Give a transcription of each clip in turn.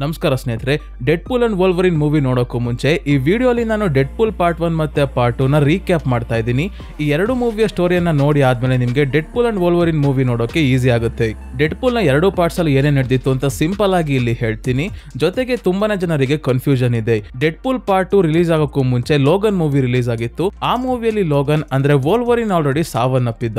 ನಮಸ್ಕಾರ ಸ್ನೇಹಿತರೆ, ಡೆಡ್ಪೂಲ್ and Wolverine movie ನೋಡೋಕ್ಕೂ ಮುಂಚೆ ಈ ವಿಡಿಯೋಲಿ ನಾನು ಡೆಡ್ಪೂಲ್ ಪಾರ್ಟ್ 1 ಮತ್ತೆ ಪಾರ್ಟ್ 2 ನ ರೀಕ್ಯಾಪ್ ಮಾಡ್ತಾ ಇದ್ದೀನಿ. ಈ ಎರಡು ಮೂವಿಯ ಸ್ಟೋರಿಯನ್ನ ನೋಡಿ ಆದ್ಮೇಲೆ ನಿಮಗೆ ಡೆಡ್ಪೂಲ್ ಅಂಡ್ ವೋಲ್ವರಿನ್ ಮೂವಿ ನೋಡೋಕೆ ಈಸಿ ಆಗುತ್ತೆ. ಡೆಡ್ಪೂಲ್ ನ ಎರಡು ಪಾರ್ಟ್ಸ್ ಅಲ್ಲಿ ಏನೇನ್ ನಡೆದಿತ್ತು ಅಂತ ಸಿಂಪಲ್ ಆಗಿ ಇಲ್ಲಿ ಹೇಳ್ತೀನಿ. ಜೊತೆಗೆ ತುಂಬಾನೇ ಜನರಿಗೆ ಕನ್ಫ್ಯೂಷನ್ ಇದೆ. ಡೆಡ್ಪೂಲ್ ಪಾರ್ಟ್ 2 ರಿಲೀಸ್ ಆಗೋಕ್ಕೂ ಮುಂಚೆ ಲೋಗನ್ ಮೂವಿ ರಿಲೀಸ್ ಆಗಿತ್ತು. ಆ ಮೂವಿಯಲ್ಲಿ ಲೋಗನ್ ಅಂದ್ರೆ ವೋಲ್ವರಿನ್ ಆಲ್ರೆಡಿ ಸಾವನ್ನಪ್ಪಿದ್ದ.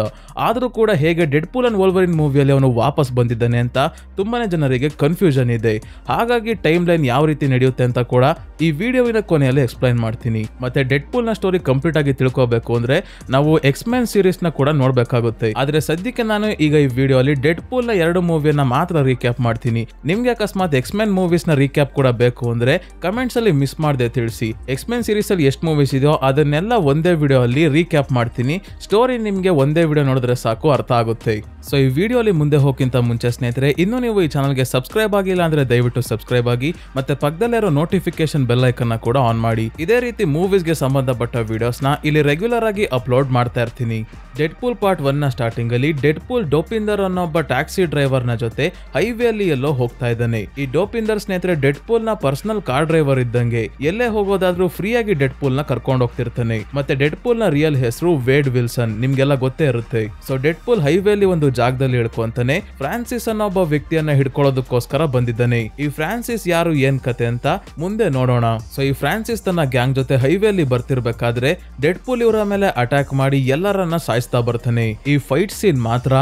ಆದ್ರೂ ಕೂಡ ಹೇಗೆ ಡೆಡ್ಪೂಲ್ ಅಂಡ್ ವೋಲ್ವರಿನ್ ಮೂವಿಯಲ್ಲಿ ಅವನು ವಾಪಸ್ ಬಂದಿದ್ದಾನೆ ಅಂತ ತುಂಬಾನೇ ಜನರಿಗೆ ಕನ್ಫ್ಯೂಷನ್ ಇದೆ. ಹಾಗಾಗಿ ಟೈಮ್ ಲೈನ್ ಯಾವ ರೀತಿ ನಡೆಯುತ್ತೆ ಅಂತ ಕೂಡ ಈ ವಿಡಿಯೋವಿನ ಕೊನೆಯಲ್ಲಿ ಎಕ್ಸ್ಪ್ಲೈನ್ ಮಾಡ್ತೀನಿ. ಮತ್ತೆ ಡೆಡ್ಪೂಲ್ ನ ಸ್ಟೋರಿ ಕಂಪ್ಲೀಟ್ ಆಗಿ ತಿಳ್ಕೋಬೇಕು ಅಂದ್ರೆ ನಾವು ಎಕ್ಸ್ಮೆನ್ ಸೀರೀಸ್ ನ ಕೂಡ ನೋಡ್ಬೇಕಾಗುತ್ತೆ. ಆದ್ರೆ ಸದ್ಯಕ್ಕೆ ನಾನು ಈಗ ಈ ವಿಡಿಯೋ ಅಲ್ಲಿ ಡೆಡ್ಪೂಲ್ ನ ಎರಡು ಮೂವಿಯನ್ನ ಮಾತ್ರ ರೀಕ್ಯಾಪ್ ಮಾಡ್ತೀನಿ. ನಿಮ್ಗೆ ಅಕಸ್ಮಾತ್ ಎಕ್ಸ್ಮೆನ್ ಮೂವೀಸ್ ನ ರೀಕ್ಯಾಪ್ ಕೂಡ ಬೇಕು ಅಂದ್ರೆ ಕಮೆಂಟ್ಸ್ ಅಲ್ಲಿ ಮಿಸ್ ಮಾಡದೆ ತಿಳಿಸಿ. ಎಕ್ಸ್ಮೆನ್ ಸೀರೀಸ್ ಅಲ್ಲಿ ಎಷ್ಟು ಮೂವೀಸ್ ಇದೆಯೋ ಅದನ್ನೆಲ್ಲ ಒಂದೇ ವಿಡಿಯೋ ಅಲ್ಲಿ ರೀಕ್ಯಾಪ್ ಮಾಡ್ತೀನಿ. ಸ್ಟೋರಿ ನಿಮ್ಗೆ ಒಂದೇ ವಿಡಿಯೋ ನೋಡಿದ್ರೆ ಸಾಕು, ಅರ್ಥ ಆಗುತ್ತೆ. ಸೊ ಈ ವಿಡಿಯೋ ಅಲ್ಲಿ ಮುಂದೆ ಹೋಗಿಂತ ಮುಂಚೆ ಸ್ನೇಹಿತರೆ, ಇನ್ನೂ ನೀವು ಈ ಚಾನಲ್ಗೆ ಸಬ್ಸ್ಕ್ರೈಬ್ ಆಗಿಲ್ಲ ಅಂದ್ರೆ ದಯವಿಟ್ಟು ಸಬ್ಸ್ಕ್ರೈಬ್ ಆಗಿ, ಮತ್ತೆ ಪಕ್ಕದಲ್ಲಿರೋ ನೋಟಿಫಿಕೇಶನ್ ಬೆಲ್ ಐಕನ್ ಕೂಡ ಆನ್ ಮಾಡಿ. ಇದೇ ರೀತಿ ಮೂವೀಸ್ ಗೆ ಸಂಬಂಧಪಟ್ಟ ವಿಡಿಯೋಸ್ ನ ಇಲ್ಲಿ ರೆಗ್ಯುಲರ್ ಆಗಿ ಅಪ್ಲೋಡ್ ಮಾಡ್ತಾ ಇರ್ತೀನಿ. ಡೆಡ್ಪೂಲ್ ಪಾರ್ಟ್ 1 ನ ಸ್ಟಾರ್ಟಿಂಗ್ ಅಲ್ಲಿ ಡೆಡ್ಪೂಲ್ ಡೋಪಿಂದರ್ ಅನ್ನೋ ಒಬ್ಬ ಟ್ಯಾಕ್ಸಿ ಡ್ರೈವರ್ ನ ಜೊತೆ ಹೈವೇ ಅಲ್ಲಿ ಎಲ್ಲೋ ಹೋಗ್ತಾ ಇದ್ದಾನೆ. ಈ ಡೋಪಿಂದರ್ ಸ್ನೇಹಿತರೆ ಡೆಡ್ಪೂಲ್ ನ ಪರ್ಸನಲ್ ಕಾರ್ ಡ್ರೈವರ್ ಇದ್ದಂಗೆ. ಎಲ್ಲೇ ಹೋಗೋದಾದ್ರೂ ಫ್ರೀ ಆಗಿ ಡೆಡ್ಪೂಲ್ ನ ಕರ್ಕೊಂಡು ಹೋಗ್ತಿರ್ತಾನೆ. ಮತ್ತೆ ಡೆಡ್ಪೂಲ್ ನ ರಿಯಲ್ ಹೆಸರು ವೇಡ್ ವಿಲ್ಸನ್, ನಿಮ್ಗೆಲ್ಲ ಗೊತ್ತೇ ಇರುತ್ತೆ. ಸೊ ಡೆಡ್ಪೂಲ್ ಹೈವೇ ಅಲ್ಲಿ ಒಂದು ಜಾಗದಲ್ಲಿ ಹಿಡ್ಕೊಂತಾನೆ. ಫ್ರಾನ್ಸಿಸ್ ಅನ್ನೋ ಒಬ್ಬ ವ್ಯಕ್ತಿಯನ್ನ ಹಿಡ್ಕೊಳ್ಳೋದಕ್ಕೋಸ್ಕರ ಬಂದಿದ್ದಾನೆ. ಈ ಫ್ರಾನ್ಸಿಸ್ ಯಾರು, ಏನ್ ಕತೆ ಅಂತ ಮುಂದೆ ನೋಡೋಣ. ಸೊ ಈ ಫ್ರಾನ್ಸಿಸ್ ತನ್ನ ಗ್ಯಾಂಗ್ ಜೊತೆ ಹೈವೇ ಅಲ್ಲಿ ಬರ್ತಿರ್ಬೇಕಾದ್ರೆ ಡೆಡ್ಪೂಲ್ ಇವರ ಮೇಲೆ ಅಟ್ಯಾಕ್ ಮಾಡಿ ಎಲ್ಲರನ್ನ ಸಾಯಿಸ್ತಾ ಬರ್ತಾನೆ. ಈ ಫೈಟ್ ಸೀನ್ ಮಾತ್ರ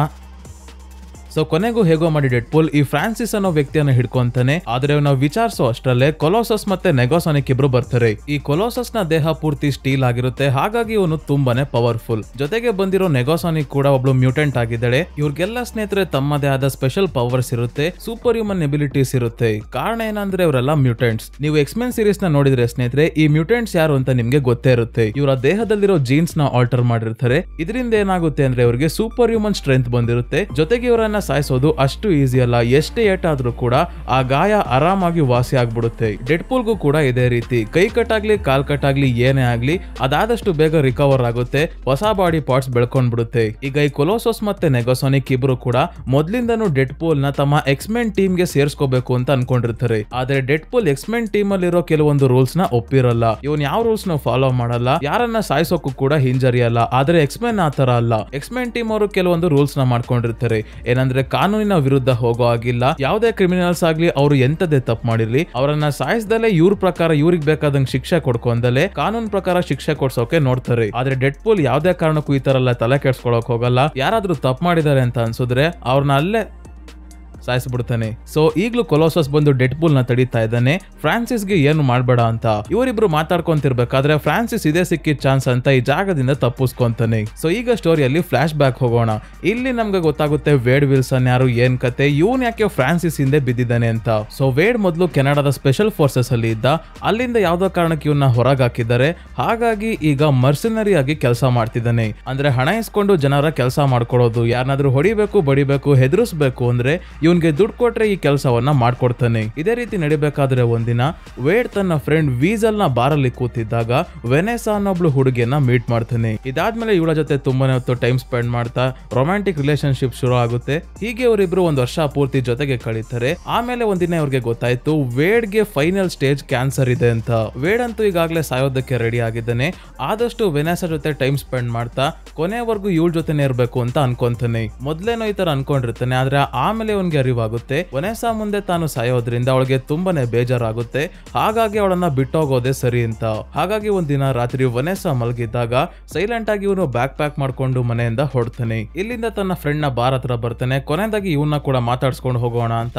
ಸೊ ಕೊನೆಗೂ ಹೇಗೋ ಮಾಡಿ ಡೆಡ್ಪೂಲ್ ಈ ಫ್ರಾನ್ಸಿಸ್ ಅನ್ನೋ ವ್ಯಕ್ತಿಯನ್ನ ಹಿಡ್ಕೊಂತಾನೆ. ಆದ್ರೆ ನಾವು ವಿಚಾರಿಸೋ ಅಷ್ಟರಲ್ಲೇ ಕೊಲೋಸಸ್ ಮತ್ತೆ ನೆಗೋಸಾನಿಕ್ ಇಬ್ರು ಬರ್ತಾರೆ. ಈ ಕೊಲೋಸಸ್ ನ ದೇಹ ಪೂರ್ತಿ ಸ್ಟೀಲ್ ಆಗಿರುತ್ತೆ, ಹಾಗಾಗಿ ಇವನು ತುಂಬಾನೇ ಪವರ್ಫುಲ್. ಜೊತೆಗೆ ಬಂದಿರೋ ನೆಗೋಸಾನಿಕ್ ಕೂಡ ಒಬ್ಳು ಮ್ಯೂಟೆಂಟ್ ಆಗಿದ್ದಾಳೆ. ಇವ್ರಿಗೆಲ್ಲ ಸ್ನೇಹಿತರೆ ತಮ್ಮದೇ ಆದ ಸ್ಪೆಷಲ್ ಪವರ್ಸ್ ಇರುತ್ತೆ, ಸೂಪರ್ ಹ್ಯೂಮನ್ ಎಬಿಲಿಟೀಸ್ ಇರುತ್ತೆ. ಕಾರಣ ಏನಂದ್ರೆ ಇವರೆಲ್ಲ ಮ್ಯೂಟೆಂಟ್ಸ್. ನೀವು ಎಕ್ಸ್ಮೆನ್ ಸೀರೀಸ್ ನ ನೋಡಿದ್ರೆ ಸ್ನೇಹಿತರೆ ಈ ಮ್ಯೂಟೆಂಟ್ಸ್ ಯಾರು ಅಂತ ನಿಮ್ಗೆ ಗೊತ್ತೇ ಇರುತ್ತೆ. ಇವರ ದೇಹದಲ್ಲಿರೋ ಜೀನ್ಸ್ ನ ಆಲ್ಟರ್ ಮಾಡಿರ್ತಾರೆ. ಇದರಿಂದ ಏನಾಗುತ್ತೆ ಅಂದ್ರೆ ಇವರಿಗೆ ಸೂಪರ್ ಹ್ಯೂಮನ್ ಸ್ಟ್ರೆಂತ್ ಬಂದಿರುತ್ತೆ. ಜೊತೆಗೆ ಇವರನ್ನ ಸಾಯಿಸೋದು ಅಷ್ಟು ಈಸಿ ಅಲ್ಲ. ಎಷ್ಟೇ ಏಟಾದ್ರೂ ಕೂಡ ಆ ಗಾಯ ಆರಾಮಾಗಿ ವಾಸಿ ಆಗ್ಬಿಡುತ್ತೆ. ಡೆಡ್ಪೂಲ್ಗೂ ಕೂಡ ಇದೇ ರೀತಿ ಕೈ ಕಟ್ಟಾಗ್ಲಿ ಕಾಲ್ ಕಟ್ಟಾಗ್ಲಿ ಏನೇ ಆಗ್ಲಿ ಅದಾದಷ್ಟು ಬೇಗ ರಿಕವರ್ ಆಗುತ್ತೆ, ಹೊಸ ಬಾಡಿ ಪಾರ್ಟ್ಸ್ ಬೆಳ್ಕೊಂಡ್ಬಿಡುತ್ತೆ. ಈಗ ಈ ಕೊಲೋಸಸ್ ಮತ್ತೆ ನೆಗೋಸಾನಿಕ್ ಇಬ್ರು ಕೂಡ ಮೊದ್ಲಿಂದನೂ ಡೆಡ್ಪೂಲ್ ನ ತಮ್ಮ ಎಕ್ಸ್ಮೆನ್ ಟೀಮ್ ಗೆ ಸೇರಿಸ್ಕೋಬೇಕು ಅಂತ ಅನ್ಕೊಂಡಿರ್ತಾರೆ. ಆದ್ರೆ ಡೆಡ್ಪೂಲ್ ಎಕ್ಸ್ಮೆನ್ ಟೀಮ್ ಅಲ್ಲಿರೋ ಕೆಲವೊಂದು ರೂಲ್ಸ್ ನ ಒಪ್ಪಿರಲ್ಲ. ಇವನ್ ಯಾವ ರೂಲ್ಸ್ ನ ಫಾಲೋ ಮಾಡಲ್ಲ, ಯಾರನ್ನ ಸಾಯಿಸೋಕು ಕೂಡ ಹಿಂಜರಿಯಲ್ಲ. ಆದ್ರೆ ಎಕ್ಸ್ಮೆನ್ ಆತರ ಅಲ್ಲ. ಎಕ್ಸ್ಮೆನ್ ಟೀಮ್ ಅವರು ಕೆಲವೊಂದು ರೂಲ್ಸ್ ನ ಮಾಡ್ಕೊಂಡಿರ್ತಾರೆ. ಏನಂದ್ರೆ ಕಾನೂನಿನ ವಿರುದ್ಧ ಹೋಗೋ ಆಗಿಲ್ಲ. ಯಾವುದೇ ಕ್ರಿಮಿನಲ್ಸ್ ಆಗ್ಲಿ ಅವರು ಎಂತದೇ ತಪ್ಪು ಮಾಡಿರ್ಲಿ ಅವರನ್ನ ಸಾಯಿಸ್ದಲೆ ಇವ್ರ ಪ್ರಕಾರ ಇವ್ರಿಗೆ ಬೇಕಾದಂಗ್ ಶಿಕ್ಷೆ ಕೊಡ್ಕೊಂಡಲೆ ಕಾನೂನ್ ಪ್ರಕಾರ ಶಿಕ್ಷೆ ಕೊಡ್ಸೋಕೆ ನೋಡ್ತಾರೆ. ಆದ್ರೆ ಡೆಡ್ಪೂಲ್ ಯಾವ್ದೇ ಕಾರಣಕ್ಕೂ ಈ ತರ ಎಲ್ಲ ತಲೆ ಕೆಡ್ಸ್ಕೊಳಕ್ ಹೋಗಲ್ಲ. ಯಾರಾದ್ರೂ ತಪ್ಪು ಮಾಡಿದ್ದಾರೆ ಅಂತ ಅನ್ಸಿದ್ರೆ ಅವ್ರನ್ನ ಅಲ್ಲೇ ಸಾಯಿಸ್ಬಿಡ್ತಾನೆ. ಸೊ ಈಗ್ಲೂ ಕೊಲೋಸಸ್ ಬಂದು ಡೆಡ್ಪೂಲ್ ನ ತಡೀತಾ ಇದ್ದಾನೆ, ಫ್ರಾನ್ಸಿಸ್ ಗೆ ಏನು ಮಾಡ್ಬೇಡ ಅಂತ. ಇವರಿಬ್ರು ಮಾತಾಡ್ಕೊಂತಿರ್ಬೇಕಾದ್ರೆ ಫ್ರಾನ್ಸಿಸ್ ಇದೇ ಸಿಕ್ಕಿದ ಚಾನ್ಸ್ ಅಂತ ಈ ಜಾಗದಿಂದ ತಪ್ಪಿಸ್ಕೊಂತಾನೆ. ಸೊ ಈಗ ಸ್ಟೋರಿಯಲ್ಲಿ ಫ್ಲಾಶ್ ಬ್ಯಾಕ್ ಹೋಗೋಣ. ಇಲ್ಲಿ ನಮ್ಗೆ ಗೊತ್ತಾಗುತ್ತೆ ವೇಡ್ ವಿಲ್ಸನ್ ಯಾರು, ಏನ್ ಕತೆ, ಇವನ್ ಯಾಕೆ ಫ್ರಾನ್ಸಿಸ್ ಹಿಂದೆ ಬಿದ್ದಿದ್ದಾನೆ ಅಂತ. ಸೊ ವೇಡ್ ಮೊದಲು ಕೆನಡಾದ ಸ್ಪೆಷಲ್ ಫೋರ್ಸಸ್ ಅಲ್ಲಿ ಇದ್ದ, ಅಲ್ಲಿಂದ ಯಾವ್ದೋ ಕಾರಣಕ್ಕೆ ಇವನ್ನ ಹೊರಗೆ ಹಾಕಿದ್ದಾರೆ. ಹಾಗಾಗಿ ಈಗ ಮರ್ಸಿನರಿ ಆಗಿ ಕೆಲಸ ಮಾಡ್ತಿದ್ದಾನೆ. ಅಂದ್ರೆ ಹಣ ಇಸ್ಕೊಂಡು ಜನರ ಕೆಲಸ ಮಾಡ್ಕೊಡೋದು, ಯಾರನ್ನಾದ್ರೂ ಹೊಡಿಬೇಕು ಬಡಿಬೇಕು ಹೆದರ್ಸ್ಬೇಕು ಅಂದ್ರೆ ಇವನ್ಗೆ ದುಡ್ಡು ಕೊಟ್ರೆ ಈ ಕೆಲಸವನ್ನ ಮಾಡ್ಕೊಡ್ತಾನೆ. ಇದೇ ರೀತಿ ನಡಿಬೇಕಾದ್ರೆ ಒಂದಿನ ವೇಡ್ ತನ್ನ ಫ್ರೆಂಡ್ ವೀಸಲ್ ನ ಬಾರಲ್ಲಿ ಕೂತಿದ್ದಾಗ ವೆನೆಸಾ ಅನ್ನೊಬ್ಳು ಹುಡುಗಿಯನ್ನ ಮೀಟ್ ಮಾಡ್ತಾನೆ. ಇದಾದ್ಮೇಲೆ ಇವಳ ಜೊತೆ ತುಂಬಾನೇ ಹೊತ್ತು ಟೈಮ್ ಸ್ಪೆಂಡ್ ಮಾಡ್ತಾ ರೊಮ್ಯಾಂಟಿಕ್ ರಿಲೇಶನ್ಶಿಪ್ ಶುರು ಆಗುತ್ತೆ. ಹೀಗೆ ಇವರಿಬ್ರು ಒಂದ್ ವರ್ಷ ಪೂರ್ತಿ ಜೊತೆಗೆ ಕಳೀತಾರೆ. ಆಮೇಲೆ ಒಂದಿನ ಇವ್ರಿಗೆ ಗೊತ್ತಾಯ್ತು ವೇಡ್ ಗೆ ಫೈನಲ್ ಸ್ಟೇಜ್ ಕ್ಯಾನ್ಸರ್ ಇದೆ ಅಂತ. ವೇಡ್ ಅಂತೂ ಈಗಾಗಲೇ ಸಾಯೋದಕ್ಕೆ ರೆಡಿ ಆಗಿದ್ದಾನೆ. ಆದಷ್ಟು ವೆನೆಸಾ ಜೊತೆ ಟೈಮ್ ಸ್ಪೆಂಡ್ ಮಾಡ್ತಾ ಕೊನೆವರೆಗೂ ಇವಳ ಜೊತೆನೆ ಇರ್ಬೇಕು ಅಂತ ಅನ್ಕೊಂತಾನೆ. ಮೊದ್ಲೇನೋ ಈ ತರ ಅನ್ಕೊಂಡಿರ್ತಾನೆ, ಆದ್ರೆ ಆಮೇಲೆ ಅವನ್ಗೆ ಅರಿವಾಗುತ್ತೆ ವೆನೆಸಾ ಮುಂದೆ ತಾನು ಸಾಯೋದ್ರಿಂದ ಅವಳಿಗೆ ತುಂಬಾನೇ ಬೇಜಾರಾಗುತ್ತೆ. ಹಾಗಾಗಿ ಅವಳನ್ನ ಬಿಟ್ಟೋಗೋದೇ ಸರಿ ಅಂತ. ಹಾಗಾಗಿ ಒಂದಿನ ರಾತ್ರಿ ವೆನೆಸಾ ಮಲಗಿದ್ದಾಗ ಸೈಲೆಂಟ್ ಆಗಿ ಇವನು ಬ್ಯಾಕ್ ಪ್ಯಾಕ್ ಮಾಡ್ಕೊಂಡು ಮನೆಯಿಂದ ಹೊರಡ್ತಾನೆ. ಇಲ್ಲಿಂದ ತನ್ನ ಫ್ರೆಂಡ್ ನ ಬಾರ್ ಹತ್ರ ಬರ್ತಾನೆ. ಕೊನೆಯದಾಗಿ ಇವನ್ನ ಕೂಡ ಮಾತಾಡ್ಸ್ಕೊಂಡು ಹೋಗೋಣ ಅಂತ.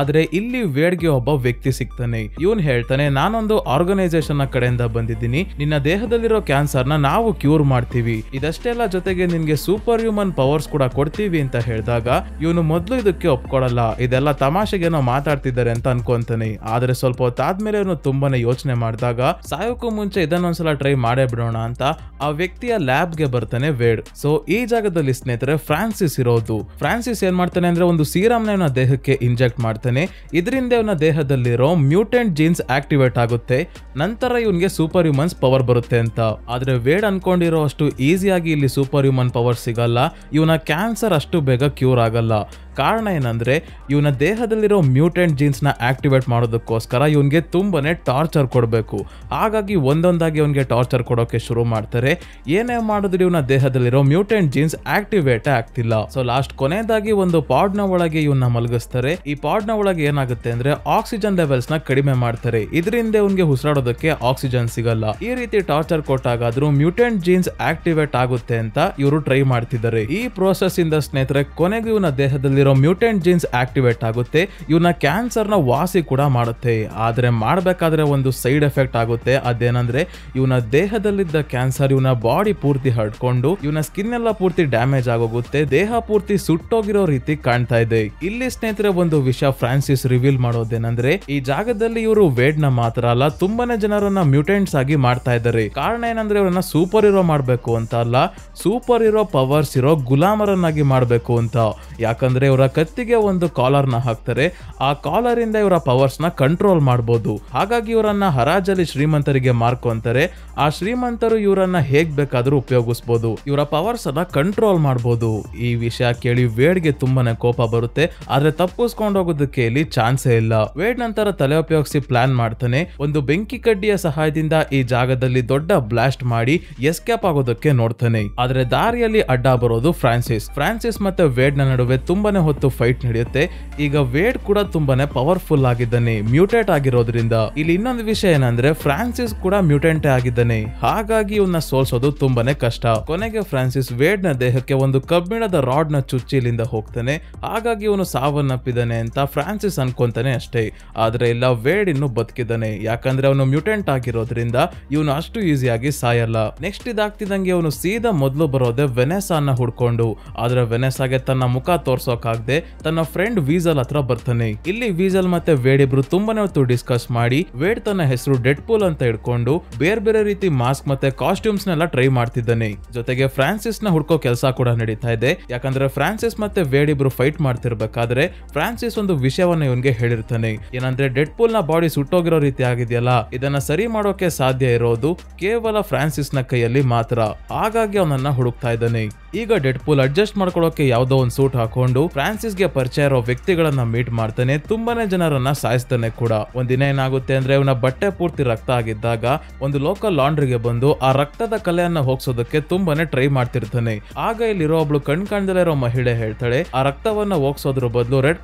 ಆದ್ರೆ ಇಲ್ಲಿ ವೇಡ್ಗೆ ಒಬ್ಬ ವ್ಯಕ್ತಿ ಸಿಗ್ತಾನೆ. ಇವನ್ ಹೇಳ್ತಾನೆ, ನಾನೊಂದು ಆರ್ಗನೈಸೇಷನ್ ನ ಕಡೆಯಿಂದ ಬಂದಿದ್ದೀನಿ, ನಿನ್ನ ದೇಹದಲ್ಲಿರೋ ಕ್ಯಾನ್ಸರ್ ನ ನಾವು ಕ್ಯೂರ್ ಮಾಡ್ತೀವಿ, ಇದಷ್ಟೇ ಅಲ್ಲ ಜೊತೆಗೆ ನಿನ್ಗೆ ಸೂಪರ್ ಹ್ಯೂಮನ್ ಪವರ್ಸ್ ಕೂಡ ಕೊಡ್ತೀವಿ ಅಂತ ಹೇಳಿದಾಗ ಇವನು ಮೊದ್ಲು ಇದಕ್ಕೆ ಒಪ್ಕೊಳಲ್ಲ. ಇದೆಲ್ಲ ತಮಾಷೆಗೇನೋ ಮಾತಾಡ್ತಿದ್ದಾರೆ ಅಂತ ಅನ್ಕೊಂತಾನೆ. ಆದ್ರೆ ಸ್ವಲ್ಪ ಹೊತ್ತಾದ್ಮೇಲೆ ಅವನು ತುಂಬಾನೇ ಯೋಚನೆ ಮಾಡಿದಾಗ ಸಾಯೋಕ್ಕೂ ಮುಂಚೆ ಇದನ್ನೊಂದ್ಸಲ ಟ್ರೈ ಮಾಡೇ ಬಿಡೋಣ ಅಂತ ಆ ವ್ಯಕ್ತಿಯ ಲ್ಯಾಬ್ ಗೆ ಬರ್ತಾನೆ ವೇಡ್. ಸೊ ಈ ಜಾಗದಲ್ಲಿ ಸ್ನೇಹಿತರೆ ಫ್ರಾನ್ಸಿಸ್ ಇರೋದು. ಫ್ರಾನ್ಸಿಸ್ ಏನ್ ಮಾಡ್ತಾನೆ ಅಂದ್ರೆ ಒಂದು ಸೀರಮ್ ನ ದೇಹಕ್ಕೆ ಇಂಜೆಕ್ಟ್ ಮಾಡ್ತಾನೆ. ಇದರಿಂದ ಇವನ ದೇಹದಲ್ಲಿರೋ ಮ್ಯೂಟೆಂಟ್ ಜೀನ್ಸ್ ಆಕ್ಟಿವೇಟ್ ಆಗುತ್ತೆ. ನಂತರ ಇವನ್ಗೆ ಸೂಪರ್ ಹ್ಯೂಮನ್ಸ್ ಪವರ್ ಬರುತ್ತೆ ಅಂತ. ಆದ್ರೆ ವೇಡ್ ಅನ್ಕೊಂಡಿರೋ ಅಷ್ಟು ಈಸಿಯಾಗಿ ಇಲ್ಲಿ ಸೂಪರ್ ಹ್ಯೂಮನ್ ಪವರ್ ಸಿಗಲ್ಲ. ಇವನ ಕ್ಯಾನ್ಸರ್ ಅಷ್ಟು ಬೇಗ ಕ್ಯೂರ್ ಆಗಲ್ಲ. ಕಾರಣ ಏನಂದ್ರೆ ಇವನ ದೇಹದಲ್ಲಿರೋ ಮ್ಯೂಟೆಂಟ್ ಜೀನ್ಸ್ ನ ಆಕ್ಟಿವೇಟ್ ಮಾಡೋದಕ್ಕೋಸ್ಕರ ಇವನ್ಗೆ ತುಂಬಾನೇ ಟಾರ್ಚರ್ ಕೊಡಬೇಕು. ಹಾಗಾಗಿ ಒಂದೊಂದಾಗಿ ಅವನಿಗೆ ಟಾರ್ಚರ್ ಕೊಡೋಕೆ ಶುರು ಮಾಡ್ತಾರೆ. ಏನೇ ಮಾಡಿದ್ರು ಇವನ ದೇಹದಲ್ಲಿರೋ ಮ್ಯೂಟೆಂಟ್ ಜೀನ್ಸ್ ಆಕ್ಟಿವೇಟ್ ಆಗ್ತಿಲ್ಲ. ಸೊ ಲಾಸ್ಟ್ ಕೊನೆಯದಾಗಿ ಒಂದು ಪಾಡ್ ನ ಒಳಗೆ ಇವನ್ನ ಮಲಗಿಸ್ತಾರೆ. ಈ ಪಾಡ್ ನ ಒಳಗೆ ಏನಾಗುತ್ತೆ ಅಂದ್ರೆ ಆಕ್ಸಿಜನ್ ಲೆವೆಲ್ಸ್ ನ ಕಡಿಮೆ ಮಾಡ್ತಾರೆ. ಇದರಿಂದ ಇವನ್ಗೆ ಉಸಿರಾಡೋದಕ್ಕೆ ಆಕ್ಸಿಜನ್ ಸಿಗಲ್ಲ. ಈ ರೀತಿ ಟಾರ್ಚರ್ ಕೊಟ್ಟಾಗಾದ್ರೂ ಮ್ಯೂಟೆಂಟ್ ಜೀನ್ಸ್ ಆಕ್ಟಿವೇಟ್ ಆಗುತ್ತೆ ಅಂತ ಇವರು ಟ್ರೈ ಮಾಡ್ತಿದ್ದಾರೆ. ಈ ಪ್ರೋಸೆಸ್ ಇಂದ ಸ್ನೇಹಿತರೆ ಕೊನೆಗೆ ಇವನ ದೇಹದಲ್ಲಿರೋ ಮ್ಯೂಟೆಂಟ್ ಜೀನ್ಸ್ ಆಕ್ಟಿವೇಟ್ ಆಗುತ್ತೆ. ಇವನ ಕ್ಯಾನ್ಸರ್ ನ ವಾಸಿ ಕೂಡ ಮಾಡುತ್ತೆ. ಆದ್ರೆ ಮಾಡಬೇಕಾದ್ರೆ ಒಂದು ಸೈಡ್ ಎಫೆಕ್ಟ್ ಆಗುತ್ತೆ. ಅದೇನಂದ್ರೆ ಇವನ ದೇಹದಲ್ಲಿದ್ದ ಕ್ಯಾನ್ಸರ್ ಇವನ ಬಾಡಿ ಪೂರ್ತಿ ಹರಡ್ಕೊಂಡು ಇವನ ಸ್ಕಿನ್ ಎಲ್ಲ ಪೂರ್ತಿ ಡ್ಯಾಮೇಜ್ ಆಗೋಗುತ್ತೆ. ದೇಹ ಪೂರ್ತಿ ಸುಟ್ಟೋಗಿರೋ ರೀತಿ ಕಾಣ್ತಾ ಇದೆ. ಇಲ್ಲಿ ಸ್ನೇಹಿತರೆ ಒಂದು ವಿಷಯ ಫ್ರಾನ್ಸಿಸ್ ರಿವೀಲ್ ಮಾಡೋದೇನಂದ್ರೆ ಈ ಜಾಗದಲ್ಲಿ ಇವರು ವೇಡ್ ನ ಮಾತ್ರ ಅಲ್ಲ ತುಂಬಾನೇ ಜನರನ್ನ ಮ್ಯೂಟೆಂಟ್ಸ್ ಆಗಿ ಮಾಡ್ತಾ ಇದ್ದಾರೆ. ಕಾರಣ ಏನಂದ್ರೆ ಇವರನ್ನ ಸೂಪರ್ ಹೀರೋ ಮಾಡಬೇಕು ಅಂತ ಅಲ್ಲ, ಸೂಪರ್ ಹೀರೋ ಪವರ್ಸ್ ಇರೋ ಗುಲಾಮರನ್ನಾಗಿ ಮಾಡಬೇಕು ಅಂತ. ಯಾಕಂದ್ರೆ ಇವರ ಕತ್ತಿಗೆ ಒಂದು ಕಾಲರ್ ನ ಹಾಕ್ತಾರೆ. ಆ ಕಾಲರ್ ಇಂದ ಇವರ ಪವರ್ಸ್ ನ ಕಂಟ್ರೋಲ್ ಮಾಡಬಹುದು. ಹಾಗಾಗಿ ಇವರನ್ನ ಹರಾಜಲ್ಲಿ ಶ್ರೀಮಂತರಿಗೆ ಮಾರ್ಕೊಂತಾರೆ. ಆ ಶ್ರೀಮಂತರು ಇವರನ್ನ ಹೇಗ್ ಬೇಕಾದ್ರೂ ಉಪಯೋಗಿಸಬಹುದು. ಇವರ ಪವರ್ಸ್ ಅನ್ನ ಕಂಟ್ರೋಲ್ ಮಾಡಬಹುದು. ಈ ವಿಷಯ ಕೇಳಿ ವೇಡ್ಗೆ ತುಂಬಾನೇ ಕೋಪ ಬರುತ್ತೆ. ಆದ್ರೆ ತಪ್ಪಿಸ್ಕೊಂಡು ಹೋಗೋದಕ್ಕೆ ಇಲ್ಲಿ ಚಾನ್ಸೇ ಇಲ್ಲ. ವೇಡ್ ನಂತರ ತಲೆ ಉಪಯೋಗಿಸಿ ಪ್ಲಾನ್ ಮಾಡ್ತಾನೆ. ಒಂದು ಬೆಂಕಿ ಕಡ್ಡಿಯ ಸಹಾಯದಿಂದ ಈ ಜಾಗದಲ್ಲಿ ದೊಡ್ಡ ಬ್ಲಾಸ್ಟ್ ಮಾಡಿ ಎಸ್ಕೇಪ್ ಆಗೋದಕ್ಕೆ ನೋಡ್ತಾನೆ. ಆದ್ರೆ ದಾರಿಯಲ್ಲಿ ಅಡ್ಡ ಬರೋದು ಫ್ರಾನ್ಸಿಸ್ ಮತ್ತೆ ವೇಡ್ ನ ನಡುವೆ ತುಂಬಾನೇ ಹೊತ್ತು ಫೈಟ್ ನಡೆಯುತ್ತೆ. ಈಗ ವೇಡ್ ಕೂಡ ತುಂಬಾನೇ ಪವರ್ಫುಲ್ ಆಗಿದ್ದಾನೆ ಮ್ಯೂಟೇಟ್ ಆಗಿರೋದ್ರಿಂದ. ಇಲ್ಲಿ ಇನ್ನೊಂದು ವಿಷಯ ಏನಂದ್ರೆ ಫ್ರಾನ್ಸಿಸ್ ಕೂಡ ಮ್ಯೂಟೆಂಟ್ ಆಗಿದ್ದಾನೆ. ಹಾಗಾಗಿ ಇವನ್ನ ಸೋಲ್ಸೋದು ತುಂಬಾನೇ ಕಷ್ಟ. ಕೊನೆಗೆ ಫ್ರಾನ್ಸಿಸ್ ವೇಡ್ ನ ದೇಹಕ್ಕೆ ಒಂದು ಕಬ್ಬಿಣದ ರಾಡ್ ನ ಚುಚ್ಚಿಲಿಂದ ಹೋಗ್ತಾನೆ. ಹಾಗಾಗಿ ಇವನು ಸಾವನ್ನಪ್ಪಿದ್ದಾನೆ ಅಂತ ಫ್ರಾನ್ಸಿಸ್ ಅನ್ಕೊಂತಾನೆ ಅಷ್ಟೇ. ಆದ್ರೆ ಇಲ್ಲ, ವೇಡ್ ಇನ್ನು ಬದುಕಿದ್ದಾನೆ. ಯಾಕಂದ್ರೆ ಅವನು ಮ್ಯೂಟೆಂಟ್ ಆಗಿರೋದ್ರಿಂದ ಇವನು ಅಷ್ಟು ಈಸಿಯಾಗಿ ಸಾಯಲ್ಲ. ನೆಕ್ಸ್ಟ್ ಇದಾಗ್ತಿದಂಗೆ ಅವನು ಸೀದಾ ಮೊದಲು ಬರೋದೆ ವೆನೆಸಾನ ಹುಡ್ಕೊಂಡು. ಆದ್ರೆ ವೆನೆಸಾಗೆ ತನ್ನ ಮುಖ ತೋರ್ಸೋಕಾಗದೆ ತನ್ನ ಫ್ರೆಂಡ್ ವೀಸಲ್ ಹತ್ರ ಬರ್ತಾನೆ. ಇಲ್ಲಿ ವೀಸಲ್ ಮತ್ತೆ ವೇಡ್ ಇಬ್ರು ತುಂಬಾನೇ ಹೊತ್ತು ಡಿಸ್ಕಸ್ ಮಾಡಿ ವೇಡ್ ತನ್ನ ಹೆಸರು ಡೆಡ್ ಪೂಲ್ ಅಂತ ಇಟ್ಕೊಂಡು ಬೇರೆ ಬೇರೆ ರೀತಿ ಮಾಸ್ಕ್ ಮತ್ತೆ ಕಾಸ್ಟ್ಯೂಮ್ಸ್ ನೆಲ್ಲ ಟ್ರೈ ಮಾಡ್ತಿದ್ದಾನೆ. ಜೊತೆಗೆ ಫ್ರಾನ್ಸಿಸ್ ನ ಹುಡ್ಕೋ ಕೆಲಸ ಕೂಡ ನಡೀತಾ ಇದೆ. ಯಾಕಂದ್ರೆ ಫ್ರಾನ್ಸಿಸ್ ಮತ್ತೆ ವೇಡ್ ಇಬ್ರು ಫೈಟ್ ಮಾಡ್ತಿರ್ಬೇಕಾದ್ರೆ ಫ್ರಾನ್ಸಿಸ್ ಒಂದು ವಿಷಯವನ್ನ ಇವನ್ಗೆ ಹೇಳಿರ್ತಾನೆ. ಏನಂದ್ರೆ ಡೆಡ್ ಪೂಲ್ ನ ಬಾಡಿ ಸುಟ್ಟೋಗಿರೋ ರೀತಿ ಆಗಿದೆಯಲ್ಲ, ಇದನ್ನ ಸರಿ ಮಾಡೋಕೆ ಸಾಧ್ಯ ಇರೋದು ಕೇವಲ ಫ್ರಾನ್ಸಿಸ್ ನ ಕೈಯಲ್ಲಿ ಮಾತ್ರ. ಹಾಗಾಗಿ ಅವನನ್ನ ಹುಡುಕ್ತಾ ಇದ್ದಾನೆ. ಈಗ ಡೆಡ್ ಪೂಲ್ ಅಡ್ಜಸ್ಟ್ ಮಾಡ್ಕೊಳ್ಳೋಕೆ ಯಾವ್ದೋ ಒಂದು ಸೂಟ್ ಹಾಕೊಂಡು ಫ್ರಾನ್ಸಿಸ್ ಗೆ ಪರಿಚಯ ಇರೋ ವ್ಯಕ್ತಿಗಳನ್ನ ಮೀಟ್ ಮಾಡ್ತಾನೆ. ತುಂಬಾನೇ ಜನರನ್ನ ಸಾಯಿಸ್ತಾನೆ ಕೂಡ. ಒಂದಿನ ಏನಾಗುತ್ತೆ ಅಂದ್ರೆ ಇವನ ಬಟ್ಟೆ ಪೂರ್ತಿ ರಕ್ತ ಆಗಿದ್ದಾಗ ಒಂದು ಲೋಕಲ್ ಲಾಂಡ್ರಿಗೆ ಬಂದು ಆ ರಕ್ತದ ಕಲೆಯನ್ನ ಹೋಗ್ಸೋದಕ್ಕೆ ತುಂಬಾನೇ ಟ್ರೈ ಮಾಡ್ತಿರ್ತಾನೆ. ಆಗ ಇಲ್ಲಿರೋ ಒಬ್ಳು ಕಾಣ್ದಲೇ ಇರೋ ಮಹಿಳೆ ಹೇಳ್ತಾಳೆ, ಆ ರಕ್ತವನ್ನ ಹೋಗ್ಸೋದ್ರ ಬದಲು ರೆಡ್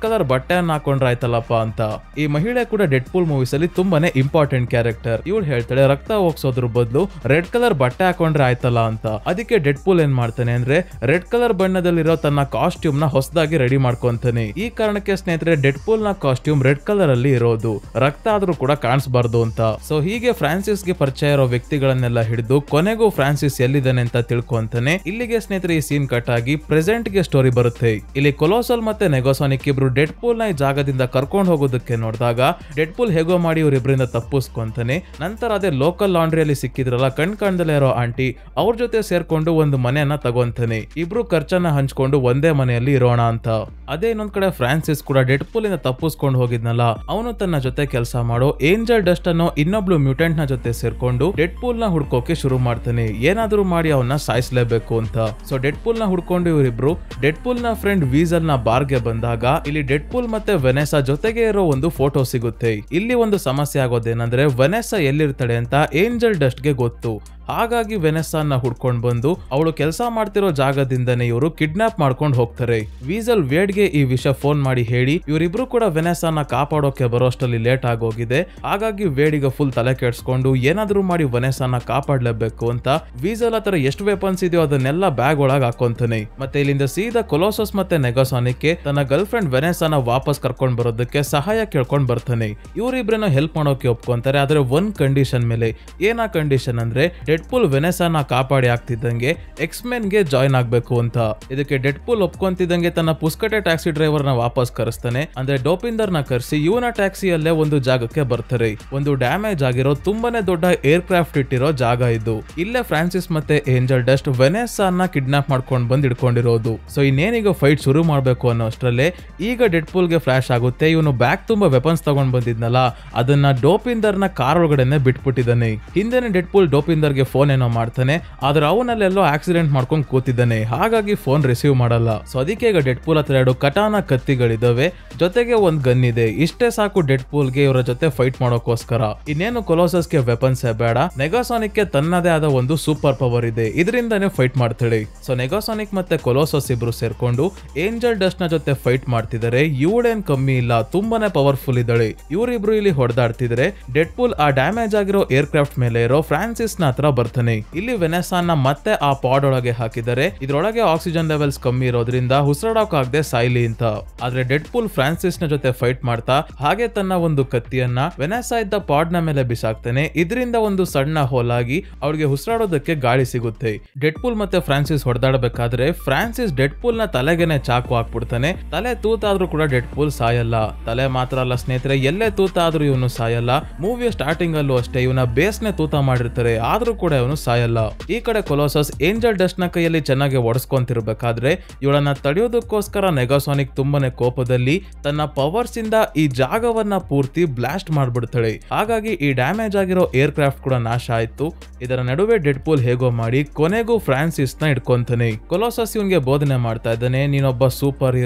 ಕಲರ್ ಬಟ್ಟೆಯನ್ನ ಹಾಕೊಂಡ್ರೆ ಆಯ್ತಲ್ಲಪ್ಪ ಅಂತ. ಈ ಮಹಿಳೆ ಕೂಡ ಡೆಡ್ ಪೂಲ್ ಮೂವೀಸ್ ಅಲ್ಲಿ ತುಂಬಾನೇ ಇಂಪಾರ್ಟೆಂಟ್ ಕ್ಯಾರೆಕ್ಟರ್. ಇವಳು ಹೇಳ್ತಾಳೆ ರಕ್ತ ಹೋಗ್ಸೋದ್ರ ಬದಲು ರೆಡ್ ಕಲರ್ ಬಟ್ಟೆ ಹಾಕೊಂಡ್ರೆ ಆಯ್ತಲ್ಲ ಅಂತ. ಅದಕ್ಕೆ ಡೆಡ್ ಪೂಲ್ ಏನ್ ಮಾಡ್ತಾನೆ ಅಂದ್ರೆ ರೆಡ್ ಕಲರ್ ಬಣ್ಣದಲ್ಲಿರೋ ತನ್ನ ಕಾಸ್ಟ್ಯೂಮ್ ನ ಹೊಸದಾಗಿ ರೆಡಿ ಮಾಡ್ಕೊಂತಾನೆ. ಈ ಕಾರಣಕ್ಕೆ ಸ್ನೇಹಿತರೆ ಡೆಡ್ ಪೂಲ್ ನ ಕಾಸ್ಟ್ಯೂಮ್ ರೆಡ್ ಕಲರ್ ಅಲ್ಲಿ ಇರೋದು, ರಕ್ತ ಆದ್ರೂ ಕೂಡ ಕಾಣಿಸಬಾರ್ದು ಅಂತ. ಸೊ ಹೀಗೆ ಫ್ರಾನ್ಸಿಸ್ ಗೆ ಪರಿಚಯ ಇರೋ ವ್ಯಕ್ತಿಗಳನ್ನೆಲ್ಲ ಹಿಡಿದು ಕೊನೆಗೂ ಫ್ರಾನ್ಸಿಸ್ ಎಲ್ಲಿದ್ದಾನೆ ಅಂತ ತಿಳ್ಕೊಂತಾನೆ. ಇಲ್ಲಿಗೆ ಸ್ನೇಹಿತರೆ ಈ ಸೀನ್ ಕಟ್ ಆಗಿ ಪ್ರೆಸೆಂಟ್ ಗೆ ಸ್ಟೋರಿ ಬರುತ್ತೆ. ಇಲ್ಲಿ ಕೊಲೋಸಲ್ ಮತ್ತೆ ನೆಗೋಸಾನಿಕ್ ಇಬ್ರು ಡೆಡ್ ಪೂಲ್ ನ ಈ ಜಾಗದಿಂದ ಕರ್ಕೊಂಡು ಹೋಗೋದಕ್ಕೆ ನೋಡಿದಾಗ ಡೆಡ್ ಪೂಲ್ ಹೇಗೋ ಮಾಡಿ ಇವರಿಬ್ಬರಿಂದ ತಪ್ಪಿಸ್ಕೊಂತಾನೆ. ನಂತರ ಅದೇ ಲೋಕಲ್ ಲಾಂಡ್ರಿಯಲ್ಲಿ ಸಿಕ್ಕಿದ್ರಲ್ಲ ಕಾಣ್ದಲೇ ಇರೋ ಆಂಟಿ, ಅವ್ರ ಜೊತೆ ಸೇರ್ಕೊಂಡು ಒಂದು ಮನೆಯನ್ನ ತಗೊಂತಾನೆ. ಇಬ್ರು ಖರ್ಚನ್ನ ಹಂಚ್ಕೊಂಡು ಒಂದೇ ಮನೆಯಲ್ಲಿ ಇರೋಣ ಅಂತ. ಅದೇ ಇನ್ನೊಂದ್ ಕಡೆ ಫ್ರಾನ್ಸಿಸ್ ಕೂಡ ಡೆಡ್ ಪೂಲ್ ಇಂದ ತಪ್ಪಿಸ್ಕೊಂಡು ಹೋಗಿದ್ನಲ್ಲ, ಅವನು ತನ್ನ ಜೊತೆ ಕೆಲಸ ಮಾಡೋ ಏಂಜಲ್ ಡಸ್ಟ್ ಅನ್ನೋ ಇನ್ನೊಬ್ಳು ಮ್ಯೂಟೆಂಟ್ ನ ಜೊತೆ ಸೇರ್ಕೊಂಡು ಡೆಡ್ ಪೂಲ್ ನ ಹುಡ್ಕೋಕೆ ಶುರು ಮಾಡ್ತಾನೆ. ಏನಾದ್ರೂ ಮಾಡಿ ಅವನ್ನ ಸಾಯಿಸಲೇಬೇಕು ಅಂತ. ಸೊ ಡೆಡ್ ಪೂಲ್ ನ ಹುಡ್ಕೊಂಡು ಇವರಿಬ್ರು ಡೆಡ್ ಪೂಲ್ ನ ಫ್ರೆಂಡ್ ವೀಸಲ್ ನ ಬಾರ್ಗೆ ಬಂದಾಗ ಇಲ್ಲಿ ಡೆಡ್ ಪೂಲ್ ಮತ್ತೆ ವೆನೆಸಾ ಜೊತೆಗೆ ಇರೋ ಒಂದು ಫೋಟೋ ಸಿಗುತ್ತೆ. ಇಲ್ಲಿ ಒಂದು ಸಮಸ್ಯೆ ಆಗೋದೇನಂದ್ರೆ ವೆನೆಸಾ ಎಲ್ಲಿರ್ತಾಳೆ ಅಂತ ಏಂಜಲ್ ಡಸ್ಟ್ ಗೆ ಗೊತ್ತು. ಹಾಗಾಗಿ ವೆನೆಸಾನ ಹುಡ್ಕೊಂಡು ಬಂದು ಅವಳು ಕೆಲಸ ಮಾಡ್ತಿರೋ ಜಾಗದಿಂದನೇ ಇವರು ಕಿಡ್ನಾಪ್ ಮಾಡ್ಕೊಂಡು ಹೋಗ್ತಾರೆ. ವೀಸಲ್ ವೇಡ್ಗೆ ಈ ವಿಷಯ ಫೋನ್ ಮಾಡಿ ಹೇಳಿ ಇವರಿಬ್ರು ಕೂಡ ವೆನೆಸಾನ ಕಾಪಾಡೋಕೆ ಬರೋಷ್ಟಲ್ಲಿ ಲೇಟ್ ಆಗೋಗಿದೆ. ಹಾಗಾಗಿ ವೇಡಿಗೆ ಫುಲ್ ತಲೆ ಕೆಡ್ಸ್ಕೊಂಡು ಏನಾದ್ರೂ ಮಾಡಿ ವೆನೆಸಾನ ಕಾಪಾಡ್ಲೇಬೇಕು ಅಂತ ವೀಸಲ್ ಹತ್ರ ಎಷ್ಟು ವೆಪನ್ಸ್ ಇದೆಯೋ ಅದನ್ನೆಲ್ಲ ಬ್ಯಾಗ್ ಒಳಗೆ ಹಾಕೊಂತಾನೆ. ಮತ್ತೆ ಇಲ್ಲಿಂದ ಸೀದಾ ಕೊಲೋಸಸ್ ಮತ್ತೆ ನೆಗೋಸಾನಿಕ್ಗೆ ತನ್ನ ಗರ್ಲ್ ಫ್ರೆಂಡ್ ವೆನೆಸಾನ ವಾಪಸ್ ಕರ್ಕೊಂಡ್ ಬರೋದಕ್ಕೆ ಸಹಾಯ ಕೇಳ್ಕೊಂಡ್ ಬರ್ತಾನೆ. ಇವರಿಬ್ರನ್ನ ಹೆಲ್ಪ್ ಮಾಡೋಕೆ ಒಪ್ಕೊಂತಾರೆ. ಆದ್ರೆ ಒಂದ್ ಕಂಡೀಷನ್ ಮೇಲೆ. ಏನಾ ಕಂಡೀಷನ್ ಅಂದ್ರೆ ಡೆಡ್ ಪೂಲ್ ವೆನೆಸಾನ ಕಾಪಾಡಿ ಆಗ್ತಿದ್ದಂಗೆ ಎಕ್ಸ್ಮೆನ್ ಗೆ ಜಾಯ್ನ್ ಆಗ್ಬೇಕು ಅಂತ. ಇದಕ್ಕೆ ಡೆಡ್ ಪೂಲ್ ಒಪ್ಕೊಂತಿದ್ದಂಗೆ ತನ್ನ ಪುಸ್ಕಟೆ ಟ್ಯಾಕ್ಸಿ ಡ್ರೈವರ್ ನ ವಾಪಸ್ ಕರೆಸ್ತಾನೆ. ಅಂದ್ರೆ ಡೋಪಿಂದರ್ ನ ಕರೆಸಿ ಇವನ ಟ್ಯಾಕ್ಸಿಯಲ್ಲೇ ಒಂದು ಜಾಗಕ್ಕೆ ಬರ್ತಾರೆ. ಒಂದು ಡ್ಯಾಮೇಜ್ ಆಗಿರೋ ತುಂಬಾನೇ ದೊಡ್ಡ ಏರ್ ಕ್ರಾಫ್ಟ್ ಇಟ್ಟಿರೋ ಜಾಗ ಇದು. ಇಲ್ಲೇ ಫ್ರಾನ್ಸಿಸ್ ಮತ್ತೆ ಏಂಜಲ್ ಡಸ್ಟ್ ವೆನೆಸಾನ ಕಿಡ್ನಾಪ್ ಮಾಡ್ಕೊಂಡು ಬಂದ್ ಇಟ್ಕೊಂಡಿರೋದು. ಸೊ ಇನ್ನೇನೀಗ ಫೈಟ್ ಶುರು ಮಾಡ್ಬೇಕು ಅನ್ನೋ ಅಷ್ಟರಲ್ಲೇ ಈಗ ಡೆಡ್ ಪೂಲ್ ಗೆ ಫ್ಲಾಶ್ ಆಗುತ್ತೆ. ಇವನು ಬ್ಯಾಗ್ ತುಂಬಾ ವೆಪನ್ಸ್ ತಗೊಂಡ್ ಬಂದಿದ್ನಲ್ಲ, ಅದನ್ನ ಡೋಪಿಂದರ್ ನ ಕಾರ್ ಒಳಗಡೆನೆ ಬಿಟ್ಬಿಟ್ಟಿದ್ದಾನೆ. ಹಿಂದೆನೆ ಡೆಡ್ ಪೂಲ್ ಡೋಪಿಂದರ್ ಗೆ ಫೋನ್ ಏನೋ ಮಾಡ್ತಾನೆ, ಆದ್ರೆ ಅವನಲ್ಲೆಲ್ಲೋ ಆಕ್ಸಿಡೆಂಟ್ ಮಾಡ್ಕೊಂಡು ಕೂತಿದ್ದಾನೆ, ಹಾಗಾಗಿ ಫೋನ್ ರಿಸೀವ್ ಮಾಡಲ್ಲ. ಸೊ ಅದಕ್ಕೆ ಈಗ ಡೆಡ್ ಪೂಲ್ ಹತ್ರ 2 ಕಟಾನ ಕತ್ತಿಗಳಿದಾವೆ, ಜೊತೆಗೆ ಒಂದ್ ಗನ್ ಇದೆ. ಇಷ್ಟೇ ಸಾಕು ಡೆಡ್ ಪೂಲ್ಗೆ ಇವರ ಜೊತೆ ಫೈಟ್ ಮಾಡೋಕೋಸ್ಕರ. ಇನ್ನೇನು ಕೊಲೋಸಸ್ಗೆ ವೆಪನ್ಸ್ ಬೇಡ, ನೆಗಾಸಾನಿಕ್ ಗೆ ತನ್ನದೇ ಆದ ಒಂದು ಸೂಪರ್ ಪವರ್ ಇದೆ, ಇದರಿಂದಾನೇ ಫೈಟ್ ಮಾಡ್ತಾಳೆ. ಸೊ ನೆಗಾಸಾನಿಕ್ ಮತ್ತೆ ಕೊಲೋಸಸ್ ಇಬ್ರು ಸೇರ್ಕೊಂಡು ಏಂಜಲ್ ಡಸ್ಟ್ ನ ಜೊತೆ ಫೈಟ್ ಮಾಡ್ತಿದ್ದಾರೆ. ಇವಳೇನ್ ಕಮ್ಮಿ ಇಲ್ಲ, ತುಂಬಾನೇ ಪವರ್ಫುಲ್ ಇದ್ದಾಳೆ. ಇವರಿಬ್ರು ಇಲ್ಲಿ ಹೊಡೆದಾಡ್ತಿದ್ರೆ ಡೆಡ್ ಪೂಲ್ ಆ ಡ್ಯಾಮೇಜ್ ಆಗಿರೋ ಏರ್ ಕ್ರಾಫ್ಟ್ ಮೇಲೆ ಇರೋ ಫ್ರಾನ್ಸಿಸ್ ನ ಹತ್ರ ಬರ್ತಾನೆ. ಇಲ್ಲಿ ವೆನೆಸಾನ ಮತ್ತೆ ಆ ಪಾಡ್ ಒಳಗೆ ಹಾಕಿದರೆ ಇದ್ರೊಳಗೆ ಆಕ್ಸಿಜನ್ ಲೆವೆಲ್ಸ್ ಕಮ್ಮಿ ಇರೋದ್ರಿಂದ ಉಸಿರಾಡೋಕಾಗದೆ ಸಾಯ್ಲಿ ಅಂತ. ಆದ್ರೆ ಡೆಡ್ ಪೂಲ್ ಫ್ರಾನ್ಸಿಸ್ ನ ಜೊತೆ ಫೈಟ್ ಮಾಡ್ತಾ ಹಾಗೆ ತನ್ನ ಒಂದು ಕತ್ತಿಯನ್ನ ವೆನೆಸಾ ಇದ್ದ ಪಾಡ್ ನ ಮೇಲೆ ಬಿಸಾಕ್ತಾನೆ. ಇದರಿಂದ ಒಂದು ಸಣ್ಣ ಹೋಲ್ ಆಗಿ ಅವಳಿಗೆ ಉಸಿರಾಡೋದಕ್ಕೆ ಗಾಳಿ ಸಿಗುತ್ತೆ. ಡೆಡ್ ಪೂಲ್ ಮತ್ತೆ ಫ್ರಾನ್ಸಿಸ್ ಹೊಡೆದಾಡಬೇಕಾದ್ರೆ ಫ್ರಾನ್ಸಿಸ್ ಡೆಡ್ ಪೂಲ್ ನ ತಲೆಗೆನೆ ಚಾಕು ಹಾಕ್ಬಿಡ್ತಾನೆ. ತಲೆ ತೂತಾದ್ರೂ ಕೂಡ ಡೆಡ್ ಪೂಲ್ ಸಾಯಲ್ಲ. ತಲೆ ಮಾತ್ರ ಅಲ್ಲ ಸ್ನೇಹಿತರೆ, ಎಲ್ಲೇ ತೂತಾದ್ರೂ ಇವನು ಸಾಯಲ್ಲ. ಮೂವಿಯ ಸ್ಟಾರ್ಟಿಂಗ್ ಅಲ್ಲೂ ಅಷ್ಟೇ ಇವನ ಬೇಸ್ನೆ ತೂತ ಮಾಡಿರ್ತಾರೆ, ಆದ್ರೂ ಕೂಡ ಇವನು ಸಾಯಲ್ಲ. ಈ ಕಡೆ ಕೊಲೋಸಸ್ ಏಂಜಲ್ ಡಸ್ಟ್ ನ ಕೈಯಲ್ಲಿ ಚೆನ್ನಾಗಿ ಒಡಿಸ್ಕೊಂತಿರ್ಬೇಕಾದ್ರೆ ಇವಳನ್ನ ತಡೆಯೋದಕ್ಕೋಸ್ಕರ ನೆಗಾಸಾನಿಕ್ ತುಂಬಾನೇ ಕೋಪದಲ್ಲಿ ತನ್ನ ಪವರ್ಸ್ ಇಂದ ಈ ಜಾಗವನ್ನ ಪೂರ್ತಿ ಬ್ಲಾಸ್ಟ್ ಮಾಡ್ಬಿಡ್ತಾಳೆ. ಹಾಗಾಗಿ ಈ ಡ್ಯಾಮೇಜ್ ಆಗಿರೋ ಏರ್ ಕ್ರಾಫ್ಟ್ ಕೂಡ ನಾಶ ಆಯ್ತು. ಇದರ ನಡುವೆ ಡೆಡ್ ಪೂಲ್ ಹೇಗೋ ಮಾಡಿ ಕೊನೆಗೂ ಫ್ರಾನ್ಸಿಸ್ ನ ಇಟ್ಕೊಂತಾನೆ. ಕೊಲೋಸಸ್ ಇವನ್ಗೆ ಬೋಧನೆ ಮಾಡ್ತಾ ಇದ್ದಾನೆ, ನೀನೊಬ್ಬ ಸೂಪರ್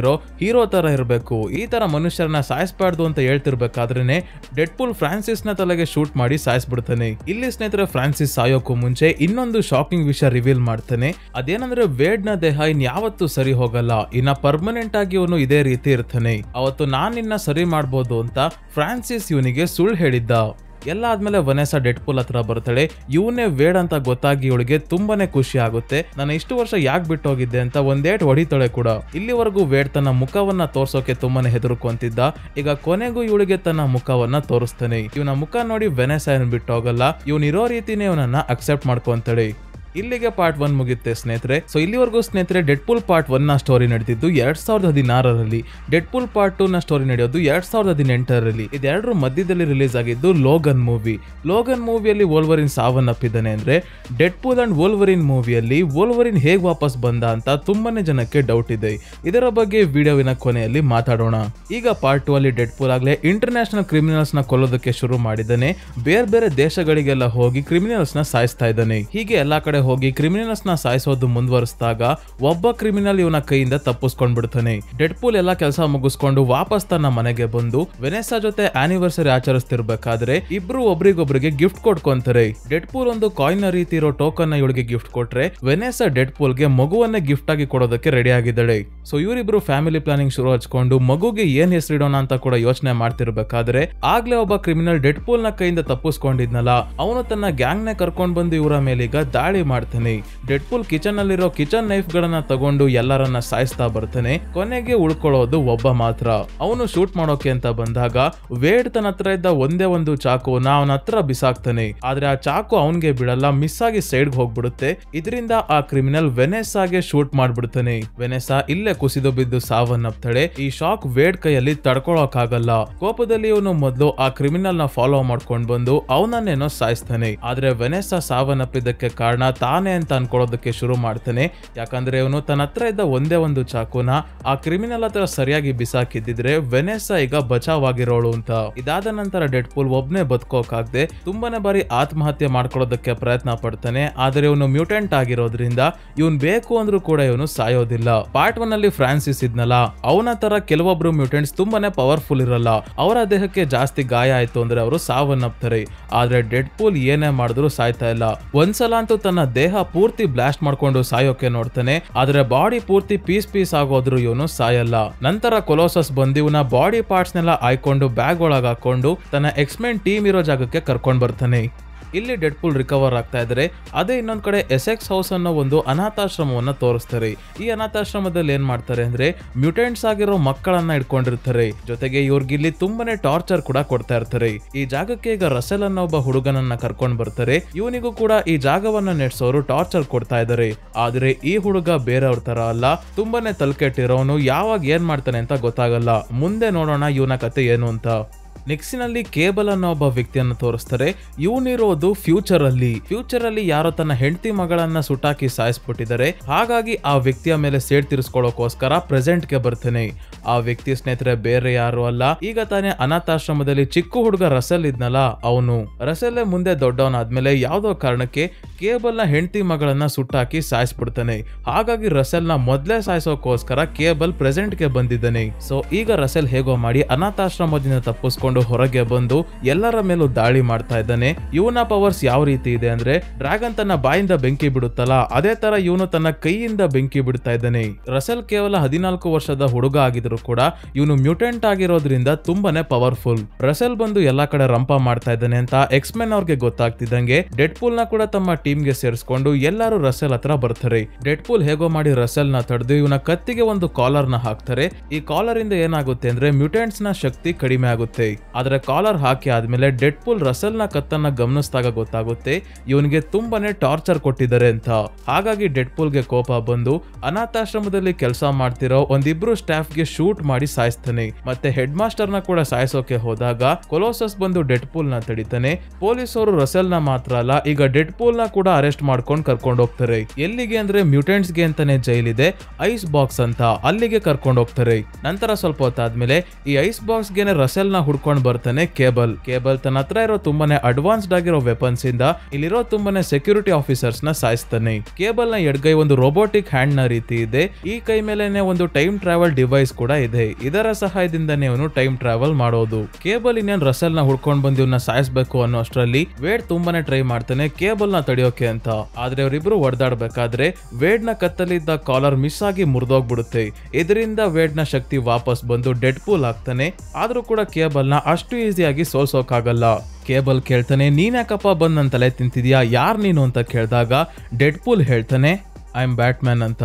ಹೀರೋ ತರ ಇರಬೇಕು, ಈ ತರ ಮನುಷ್ಯರನ್ನ ಸಾಯಿಸಬಾರ್ದು ಅಂತ ಹೇಳ್ತಿರ್ಬೇಕಾದ್ರೇನೆ ಡೆಡ್ ಪೂಲ್ ಫ್ರಾನ್ಸಿಸ್ ನ ತಲೆಗೆ ಶೂಟ್ ಮಾಡಿ ಸಾಯಿಸ್ಬಿಡ್ತಾನೆ. ಇಲ್ಲಿ ಸ್ನೇಹಿತರೆ ಫ್ರಾನ್ಸಿಸ್ ಸಾಯೋಕ್ಕೂ ಮುಂಚೆ ಇನ್ನೊಂದು ಶಾಕಿಂಗ್ ವಿಷಯ ರಿವೀಲ್ ಮಾಡ್ತಾನೆ. ಅದೇನಂದ್ರೆ ವೇಡ್ ನ ದೇಹ ಇನ್ಯಾವತ್ತೂ ಸರಿ ಹೋಗಲ್ಲ, ಇನ್ನ ಪರ್ಮನೆಂಟ್ ಆಗಿ ಇವನು ಇದೇ ರೀತಿ ಇರ್ತಾನೆ. ಅವತ್ತು ನಾನ್ ನಿನ್ನ ಸರಿ ಮಾಡ್ಬೋದು ಅಂತ ಫ್ರಾನ್ಸಿಸ್ ಇವನಿಗೆ ಸುಳ್ಳು ಹೇಳಿದ್ದ. ಎಲ್ಲ ಆದ್ಮೇಲೆ ವೆನೆಸಾ ಡೆಡ್ ಪೂಲ್ ಹತ್ರ ಬರ್ತಾಳೆ. ಇವನೇ ವೇಡ್ ಅಂತ ಗೊತ್ತಾಗಿ ಇವಳಿಗೆ ತುಂಬಾನೇ ಖುಷಿ ಆಗುತ್ತೆ. ನಾನು ಇಷ್ಟು ವರ್ಷ ಯಾಕೆ ಬಿಟ್ಟೋಗಿದ್ದೆ ಅಂತ ಒಂದೇಟ್ ಹೊಡಿತಾಳೆ ಕೂಡ. ಇಲ್ಲಿವರೆಗೂ ವೇಡ್ ತನ್ನ ಮುಖವನ್ನ ತೋರ್ಸೋಕೆ ತುಂಬಾನೇ ಹೆದರ್ಕೊಂತಿದ್ದ. ಈಗ ಕೊನೆಗೂ ಇವಳಿಗೆ ತನ್ನ ಮುಖವನ್ನ ತೋರಿಸ್ತಾನೆ. ಇವನ ಮುಖ ನೋಡಿ ವೆನೆಸಾ ಏನ್ ಬಿಟ್ಟೋಗಲ್ಲ, ಇವನಿರೋ ರೀತಿನೇ ಇವನನ್ನ ಅಕ್ಸೆಪ್ಟ್ ಮಾಡ್ಕೊಂತಾಳೆ. ಇಲ್ಲಿಗೆ ಪಾರ್ಟ್ 1 ಮುಗಿಯುತ್ತೆ ಸ್ನೇಹಿತರೆ. ಸೊ ಇಲ್ಲಿವರೆಗೂ ಸ್ನೇಹಿತರೆ ಡೆಡ್ ಪೂಲ್ ಪಾರ್ಟ್ 1 ನ ಸ್ಟೋರಿ ನಡೆದಿದ್ದು 2016ರಲ್ಲಿ, ಡೆಡ್ ಪೂಲ್ ಪಾರ್ಟ್ 2 ನ ಸ್ಟೋರಿ ನಡೆಯೋದು 2018ರಲ್ಲಿ. ಇದೆರಡರ ಮಧ್ಯದಲ್ಲಿ ರಿಲೀಸ್ ಆಗಿದ್ದು ಲೋಗನ್ ಮೂವಿ. ಲೋಗನ್ ಮೂವಿಯಲ್ಲಿ ವೋಲ್ವರಿನ್ ಸಾವನ್ನಪ್ಪಿದ್ದಾನೆ ಅಂದ್ರೆ ಡೆಡ್ ಪೂಲ್ ಅಂಡ್ ವೋಲ್ವರಿನ್ ಮೂವಿಯಲ್ಲಿ ವೋಲ್ವರಿನ್ ಹೇಗ್ ವಾಪಸ್ ಬಂದ ಅಂತ ತುಂಬಾನೇ ಜನಕ್ಕೆ ಡೌಟ್ ಇದೆ. ಇದರ ಬಗ್ಗೆ ವಿಡಿಯೋವಿನ ಕೊನೆಯಲ್ಲಿ ಮಾತಾಡೋಣ. ಈಗ ಪಾರ್ಟ್ 2 ಅಲ್ಲಿ ಡೆಡ್ ಪೂಲ್ ಆಗ್ಲೇ ಇಂಟರ್ನ್ಯಾಷನಲ್ ಕ್ರಿಮಿನಲ್ಸ್ ನ ಕೊಲ್ಲೋದಕ್ಕೆ ಶುರು ಮಾಡಿದ್ದಾನೆ. ಬೇರೆ ಬೇರೆ ದೇಶಗಳಿಗೆಲ್ಲ ಹೋಗಿ ಕ್ರಿಮಿನಲ್ಸ್ ನ ಸಾಯಿಸ್ತಾ ಇದ್ದಾನೆ. ಹೀಗೆ ಎಲ್ಲಾ ಕಡೆ ಹೋಗಿ ಕ್ರಿಮಿನಲ್ಸ್ ನ ಸಾಯಿಸೋದು ಮುಂದುವರಿಸಿದಾಗ ಒಬ್ಬ ಕ್ರಿಮಿನಲ್ ಇವನ ಕೈಯಿಂದ ತಪ್ಪಿಸ್ಕೊಂಡ್ಬಿಡ್ತಾನೆ. ಡೆಡ್ ಪೂಲ್ ಎಲ್ಲಾ ಕೆಲಸ ಮುಗಿಸ್ಕೊಂಡು ವಾಪಸ್ ತನ್ನ ಮನೆಗೆ ಬಂದು ವೆನೆಸಾ ಜೊತೆ ಆನಿವರ್ಸರಿ ಆಚರಿಸ್ತಿರ್ಬೇಕಾದ್ರೆ ಇಬ್ರು ಒಬ್ರಿಗೊಬ್ರಿಗೆ ಗಿಫ್ಟ್ ಕೊಡ್ಕೊಂತಾರೆ. ಡೆಡ್ ಪೂಲ್ ಒಂದು ಕಾಯಿನ್ ರೀತಿ ಇರೋ ಟೋಕನ್ ನ ಇವಳಿಗೆ ಗಿಫ್ಟ್ ಕೊಟ್ರೆ ವೆನೆಸಾ ಡೆಡ್ ಪೂಲ್ ಗೆ ಮಗುವನ್ನೇ ಗಿಫ್ಟ್ ಆಗಿ ಕೊಡೋದಕ್ಕೆ ರೆಡಿ ಆಗಿದ್ದಾಳೆ. ಸೊ ಇವರಿಬ್ರು ಫ್ಯಾಮಿಲಿ ಪ್ಲಾನಿಂಗ್ ಶುರು ಹಚ್ಕೊಂಡು ಮಗುಗೆ ಏನ್ ಹೆಸರಿಡೋಣ ಅಂತ ಕೂಡ ಯೋಚನೆ ಮಾಡ್ತಿರ್ಬೇಕಾದ್ರೆ ಆಗ್ಲೇ ಒಬ್ಬ ಕ್ರಿಮಿನಲ್ ಡೆಡ್ ಪೂಲ್ ನ ಕೈಯಿಂದ ತಪ್ಪಿಸ್ಕೊಂಡಿದ್ನಲ್ಲ, ಅವನು ತನ್ನ ಗ್ಯಾಂಗ್ ನೇ ಕರ್ಕೊಂಡ್ ಬಂದು ಇವರ ಮೇಲೀಗ ದಾಳಿ ಮಾಡ್ತಾನೆ. ಡೆಡ್ ಪೂಲ್ ಕಿಚನ್ ಅಲ್ಲಿರೋ ಕಿಚನ್ ನೈಫ್ ಗಳನ್ನ ತಗೊಂಡು ಎಲ್ಲರನ್ನ ಸಾಯಿಸ್ತಾ ಬರ್ತಾನೆ. ಕೊನೆಗೆ ಉಳ್ಕೊಳ್ಳೋದು ಒಬ್ಬ ಮಾತ್ರ. ಅವನು ಶೂಟ್ ಮಾಡೋಕೆ ಅಂತ ಬಂದಾಗ ವೇಡ್ ತನ್ನ ಹತ್ರ ಇದ್ದ ಒಂದೇ ಒಂದು ಚಾಕುನ ಅವನ ಹತ್ರ ಬಿಸಾಕ್ತಾನೆ. ಆದ್ರೆ ಆ ಚಾಕು ಅವನ್ಗೆ ಬಿಡಲ್ಲ, ಮಿಸ್ ಆಗಿ ಸೈಡ್ ಹೋಗ್ಬಿಡುತ್ತೆ. ಇದರಿಂದ ಆ ಕ್ರಿಮಿನಲ್ ವೆನೆಸಾಗೆ ಶೂಟ್ ಮಾಡ್ಬಿಡ್ತಾನೆ. ವೆನೆಸಾ ಇಲ್ಲೇ ಕುಸಿದು ಬಿದ್ದು ಸಾವನ್ನಪ್ತಾಳೆ. ಈ ಶಾಕ್ ವೇಡ್ ಕೈಯಲ್ಲಿ ತಡ್ಕೊಳಕ್ ಆಗಲ್ಲ. ಕೋಪದಲ್ಲಿ ಇವನು ಮೊದಲು ಆ ಕ್ರಿಮಿನಲ್ ನ ಫಾಲೋ ಮಾಡ್ಕೊಂಡ್ ಬಂದು ಅವನನ್ನೇನೋ ಸಾಯಿಸ್ತಾನೆ. ಆದ್ರೆ ವೆನೆಸಾ ಸಾವನ್ನಪ್ಪಿದ್ದಕ್ಕೆ ಕಾರಣ ತಾನೇ ಅಂತ ಅನ್ಕೊಳ್ಳೋದಕ್ಕೆ ಶುರು ಮಾಡ್ತಾನೆ. ಯಾಕಂದ್ರೆ ಇವನು ತನ್ನ ಹತ್ರ ಇದ್ದ ಒಂದೇ ಒಂದು ಚಾಕುನ ಆ ಕ್ರಿಮಿನಲ್ ಹತ್ರ ಸರಿಯಾಗಿ ಬಿಸಾಕಿದ್ದಿದ್ರೆ ವೆನೆಸಾ ಈಗ ಬಚಾವಾಗಿರೋಳು ಅಂತ. ಇದಾದ ನಂತರ ಡೆಡ್ ಪೂಲ್ ಒಬ್ನೇ ಬದುಕೋಕಾಗದೆ ತುಂಬಾನೇ ಬಾರಿ ಆತ್ಮಹತ್ಯೆ ಮಾಡ್ಕೊಳ್ಳೋದಕ್ಕೆ ಪ್ರಯತ್ನ ಪಡ್ತಾನೆ. ಆದ್ರೆ ಇವನು ಮ್ಯೂಟೆಂಟ್ ಆಗಿರೋದ್ರಿಂದ ಇವನ್ ಬೇಕು ಅಂದ್ರೂ ಕೂಡ ಇವನು ಸಾಯೋದಿಲ್ಲ. ಪಾರ್ಟ್ 1 ಅಲ್ಲಿ ಫ್ರಾನ್ಸಿಸ್ ಇದ್ನಲ್ಲ, ಅವನ ತರ ಕೆಲವೊಬ್ರು ಮ್ಯೂಟೆಂಟ್ಸ್ ತುಂಬಾನೇ ಪವರ್ಫುಲ್ ಇರಲ್ಲ. ಅವರ ದೇಹಕ್ಕೆ ಜಾಸ್ತಿ ಗಾಯ ಆಯ್ತು ಅಂದ್ರೆ ಅವರು ಸಾವನ್ನಪ್ತಾರೆ. ಆದ್ರೆ ಡೆಡ್ ಪೂಲ್ ಏನೇ ಮಾಡಿದ್ರು ಸಾಯ್ತಾ ಇಲ್ಲ. ಒಂದ್ಸಲ ಅಂತೂ ತನ್ನ ದೇಹ ಪೂರ್ತಿ ಬ್ಲಾಸ್ಟ್ ಮಾಡ್ಕೊಂಡು ಸಾಯೋಕೆ ನೋಡ್ತಾನೆ. ಆದ್ರೆ ಬಾಡಿ ಪೂರ್ತಿ ಪೀಸ್ ಆಗೋದ್ರು ಇವನು ಸಾಯಲ್ಲ. ನಂತರ ಕೊಲೋಸಸ್ ಬಂದು ಇವನ ಬಾಡಿ ಪಾರ್ಟ್ಸ್ ನೆಲ್ಲ ಆಯ್ಕೊಂಡು ಬ್ಯಾಗ್ ಒಳಗೆ ಹಾಕೊಂಡು ತನ್ನ ಎಕ್ಸ್ಮೆನ್ ಟೀಮ್ ಇರೋ ಜಾಗಕ್ಕೆ ಕರ್ಕೊಂಡ್ ಬರ್ತಾನೆ. ಇಲ್ಲಿ ಡೆಡ್ ಪೂಲ್ ರಿಕವರ್ ಆಗ್ತಾ ಇದ್ರೆ ಅದೇ ಇನ್ನೊಂದ್ ಕಡೆ ಎಸೆಕ್ಸ್ ಹೌಸ್ ಅನ್ನೋ ಒಂದು ಅನಾಥಾಶ್ರಮವನ್ನ ತೋರಿಸ್ತಾರೆ. ಈ ಅನಾಥಾಶ್ರಮದಲ್ಲಿ ಏನ್ ಮಾಡ್ತಾರೆ ಅಂದ್ರೆ ಮ್ಯೂಟೆಂಟ್ಸ್ ಆಗಿರೋ ಮಕ್ಕಳನ್ನ ಇಟ್ಕೊಂಡಿರ್ತಾರೆ. ಜೊತೆಗೆ ಇವ್ರಿಗಿಲ್ಲಿ ತುಂಬಾನೇ ಟಾರ್ಚರ್ ಕೂಡ ಕೊಡ್ತಾ ಇರ್ತಾರೆ. ಈ ಜಾಗಕ್ಕೆ ಈಗ ರಸೆಲ್ ಅನ್ನೋ ಒಬ್ಬ ಹುಡುಗನನ್ನ ಕರ್ಕೊಂಡ್ ಬರ್ತಾರೆ. ಇವನಿಗೂ ಕೂಡ ಈ ಜಾಗವನ್ನ ನೆಡ್ಸೋರು ಟಾರ್ಚರ್ ಕೊಡ್ತಾ ಇದಾರೆ. ಆದ್ರೆ ಈ ಹುಡುಗ ಬೇರೆಯವ್ರ ತರ ಅಲ್ಲ, ತುಂಬಾನೇ ತಲೆಕೆಟ್ಟಿರೋನು. ಯಾವಾಗ ಏನ್ ಮಾಡ್ತಾನೆ ಅಂತ ಗೊತ್ತಾಗಲ್ಲ. ಮುಂದೆ ನೋಡೋಣ ಇವನ ಕತೆ ಏನು ಅಂತ. ನೆಕ್ಸ್ಟಿನಲ್ಲಿ ಕೇಬಲ್ ಅನ್ನೋ ಒಬ್ಬ ವ್ಯಕ್ತಿಯನ್ನು ತೋರಿಸ್ತಾರೆ. ಇವನಿರೋದು ಫ್ಯೂಚರ್ ಅಲ್ಲಿ ಯಾರೋ ತನ್ನ ಹೆಂಡತಿ ಮಗಳನ್ನ ಸುಟ್ಟಾಕಿ ಸಾಯಿಸ್ಬಿಟ್ಟಿದ್ದಾರೆ. ಹಾಗಾಗಿ ಆ ವ್ಯಕ್ತಿಯ ಮೇಲೆ ಸೇಡ್ ತೀರಿಸ್ಕೊಳ್ಳೋಕೋಸ್ಕರ ಪ್ರೆಸೆಂಟ್ ಗೆ ಬರ್ತಾನೆ. ಆ ವ್ಯಕ್ತಿ ಸ್ನೇಹಿತರೆ ಬೇರೆ ಯಾರು ಅಲ್ಲ, ಈಗ ತಾನೇ ಅನಾಥಾಶ್ರಮದಲ್ಲಿ ಚಿಕ್ಕ ಹುಡುಗ ರಸೆಲ್ ಇದ್ನಲ್ಲ ಅವನು. ರಸೆಲ್ ಮುಂದೆ ದೊಡ್ಡವನಾದ್ಮೇಲೆ ಯಾವ್ದೋ ಕಾರಣಕ್ಕೆ ಕೇಬಲ್ ನ ಹೆಂಡತಿ ಮಗಳನ್ನ ಸುಟ್ಟಾಕಿ ಸಾಯಿಸ್ಬಿಡ್ತಾನೆ. ಹಾಗಾಗಿ ರಸೆಲ್ ನ ಮೊದ್ಲೇ ಸಾಯಿಸೋಕೋಸ್ಕರ ಕೇಬಲ್ ಪ್ರೆಸೆಂಟ್ ಗೆ ಬಂದಿದ್ದಾನೆ. ಸೊ ಈಗ ರಸೆಲ್ ಹೇಗೋ ಮಾಡಿ ಅನಾಥಾಶ್ರಮದಿಂದ ತಪ್ಪಿಸ್ಕೊಂಡು ಹೊರಗೆ ಬಂದು ಎಲ್ಲರ ಮೇಲೂ ದಾಳಿ ಮಾಡ್ತಾ ಇದ್ದಾನೆ. ಇವನ ಪವರ್ಸ್ ಯಾವ ರೀತಿ ಇದೆ ಅಂದ್ರೆ, ಡ್ರ್ಯಾಗನ್ ತನ್ನ ಬಾಯಿಂದ ಬೆಂಕಿ ಬಿಡುತ್ತಲ್ಲ ಅದೇ ತರ ಇವನು ತನ್ನ ಕೈಯಿಂದ ಬೆಂಕಿ ಬಿಡ್ತಾ ಇದ್ದಾನೆ. ರಸೆಲ್ ಕೇವಲ 14 ವರ್ಷದ ಹುಡುಗ ಆಗಿದ್ರು ಕೂಡ ಇವನು ಮ್ಯೂಟೆಂಟ್ ಆಗಿರೋದ್ರಿಂದ ತುಂಬಾನೇ ಪವರ್ಫುಲ್. ರಸೆಲ್ ಬಂದು ಎಲ್ಲಾ ಕಡೆ ರಂಪ ಮಾಡ್ತಾ ಇದ್ದಾನೆ ಅಂತ ಎಕ್ಸ್ಮೆನ್ ಅವ್ರಿಗೆ ಗೊತ್ತಾಗ್ತಿದ್ದಂಗೆ ಡೆಡ್ ಪೂಲ್ ನ ಕೂಡ ತಮ್ಮ ಟೀಮ್ ಗೆ ಸೇರಿಸ್ಕೊಂಡು ಎಲ್ಲರೂ ರಸೆಲ್ ಹತ್ರ ಬರ್ತಾರೆ. ಡೆಡ್ ಪೂಲ್ ಹೇಗೋ ಮಾಡಿ ರಸೆಲ್ ನ ತಡೆದು ಇವನ ಕತ್ತಿಗೆ ಒಂದು ಕಾಲರ್ ನ ಹಾಕ್ತಾರೆ. ಈ ಕಾಲರ್ ಇಂದ ಏನಾಗುತ್ತೆ ಅಂದ್ರೆ ಮ್ಯೂಟೆಂಟ್ಸ್ ನ ಶಕ್ತಿ ಕಡಿಮೆ ಆಗುತ್ತೆ. ಆದ್ರೆ ಕಾಲರ್ ಹಾಕಿ ಆದ್ಮೇಲೆ ಡೆಡ್ ಪೂಲ್ ರಸೆಲ್ ನ ಕತ್ತನ್ನ ಗಮನಿಸಿದಾಗ ಗೊತ್ತಾಗುತ್ತೆ ಇವನಿಗೆ ತುಂಬಾನೇ ಟಾರ್ಚರ್ ಕೊಟ್ಟಿದ್ದಾರೆ ಅಂತ. ಹಾಗಾಗಿ ಡೆಡ್ ಪೂಲ್ ಗೆ ಕೋಪ ಬಂದು ಅನಾಥಾಶ್ರಮದಲ್ಲಿ ಕೆಲಸ ಮಾಡ್ತಿರೋ ಒಂದಿಬ್ರು ಸ್ಟಾಫ್ ಗೆ ಶೂಟ್ ಮಾಡಿ ಸಾಯಿಸ್ತಾನೆ. ಮತ್ತೆ ಹೆಡ್ ಮಾಸ್ಟರ್ ನ ಕೂಡ ಸಾಯಿಸೋಕೆ ಹೋದಾಗ ಕೊಲೋಸಸ್ ಬಂದು ಡೆಡ್ ಪೂಲ್ ನ ತಡಿತಾನೆ. ಪೊಲೀಸ್ ಅವರು ರಸೆಲ್ ನ ಮಾತ್ರ ಅಲ್ಲ ಈಗ ಡೆಡ್ ಪೂಲ್ ನ ಕೂಡ ಅರೆಸ್ಟ್ ಮಾಡ್ಕೊಂಡು ಕರ್ಕೊಂಡು ಹೋಗ್ತಾರೆ. ಎಲ್ಲಿಗೆ ಅಂದ್ರೆ ಮ್ಯೂಟೆಂಟ್ಸ್ ಗೆ ಅಂತಾನೆ ಜೈಲ್ ಇದೆ, ಐಸ್ ಬಾಕ್ಸ್ ಅಂತ, ಅಲ್ಲಿಗೆ ಕರ್ಕೊಂಡು ಹೋಗ್ತಾರೆ. ನಂತರ ಸ್ವಲ್ಪ ಹೊತ್ತಾದ್ಮೇಲೆ ಈ ಐಸ್ ಬಾಕ್ಸ್ ಗೆನೆ ರಸೆಲ್ ನ ಹುಡ್ಕೊಂಡು ಬರ್ತಾನೆ ಕೇಬಲ್. ತನ್ನ ಹತ್ರ ಇರೋ ತುಂಬಾನೇ ಅಡ್ವಾನ್ಸ್ಡ್ ಆಗಿರೋ ವೆಪನ್ಸ್ ಇಂದ ಇಲ್ಲಿರೋ ತುಂಬಾನೇ ಸೆಕ್ಯೂರಿಟಿ ಆಫೀಸರ್ಸ್ ನ ಸಾಯಿಸ್ತಾನೆ. ಕೇಬಲ್ ನ ಎಡಗೈ ಒಂದು ರೋಬೋಟಿಕ್ ಹ್ಯಾಂಡ್ ನ ರೀತಿ ಇದೆ. ಈ ಕೈ ಮೇಲೆನೆ ಒಂದು ಟೈಮ್ ಟ್ರಾವೆಲ್ ಡಿವೈಸ್ ಕೂಡ ಇದೆ. ಇದರ ಸಹಾಯದಿಂದನೇ ಅವನು ಟೈಮ್ ಟ್ರಾವೆಲ್ ಮಾಡೋದು. ಕೇಬಲ್ ಇನ್ನೇನು ರಸೆಲ್ ನ ಹುಡ್ಕೊಂಡು ಬಂದು ಇವನ್ನ ಸಾಯಿಸಬೇಕು ಅನ್ನೋ ಅಷ್ಟರಲ್ಲಿ ವೇಡ್ ತುಂಬಾನೇ ಟ್ರೈ ಮಾಡ್ತಾನೆ ಕೇಬಲ್ ನ ತಡೆಯೋಕೆ ಅಂತ. ಆದ್ರೆ ಅವರಿಬ್ರು ಹೊಡೆದಾಡ್ಬೇಕಾದ್ರೆ ವೇಡ್ ನ ಕತ್ತಲಿದ್ದ ಕಾಲರ್ ಮಿಸ್ ಆಗಿ ಮುರಿದೋಗ್ಬಿಡುತ್ತೆ. ಇದರಿಂದ ವೇಡ್ ನ ಶಕ್ತಿ ವಾಪಸ್ ಬಂದು ಡೆಡ್ ಪೂಲ್ ಆಗ್ತಾನೆ. ಆದ್ರೂ ಕೂಡ ಕೇಬಲ್ ನ ಅಷ್ಟು ಈಸಿಯಾಗಿ ಸೋಲ್ಸೋಕಾಗಲ್ಲ. ಕೇಬಲ್ ಕೇಳ್ತಾನೆ, ನೀನ್ ಯಾಕಪ್ಪ ಬಂದ್ ನನ್ ತಲೆ ತಿಂತಿದ್ಯಾ, ಯಾರ್ ನೀನು ಅಂತ ಕೇಳಿದಾಗ ಡೆಡ್ ಪೂಲ್ ಹೇಳ್ತಾನೆ, ಐ ಆಮ್ ಬ್ಯಾಟ್ಮ್ಯಾನ್ ಅಂತ.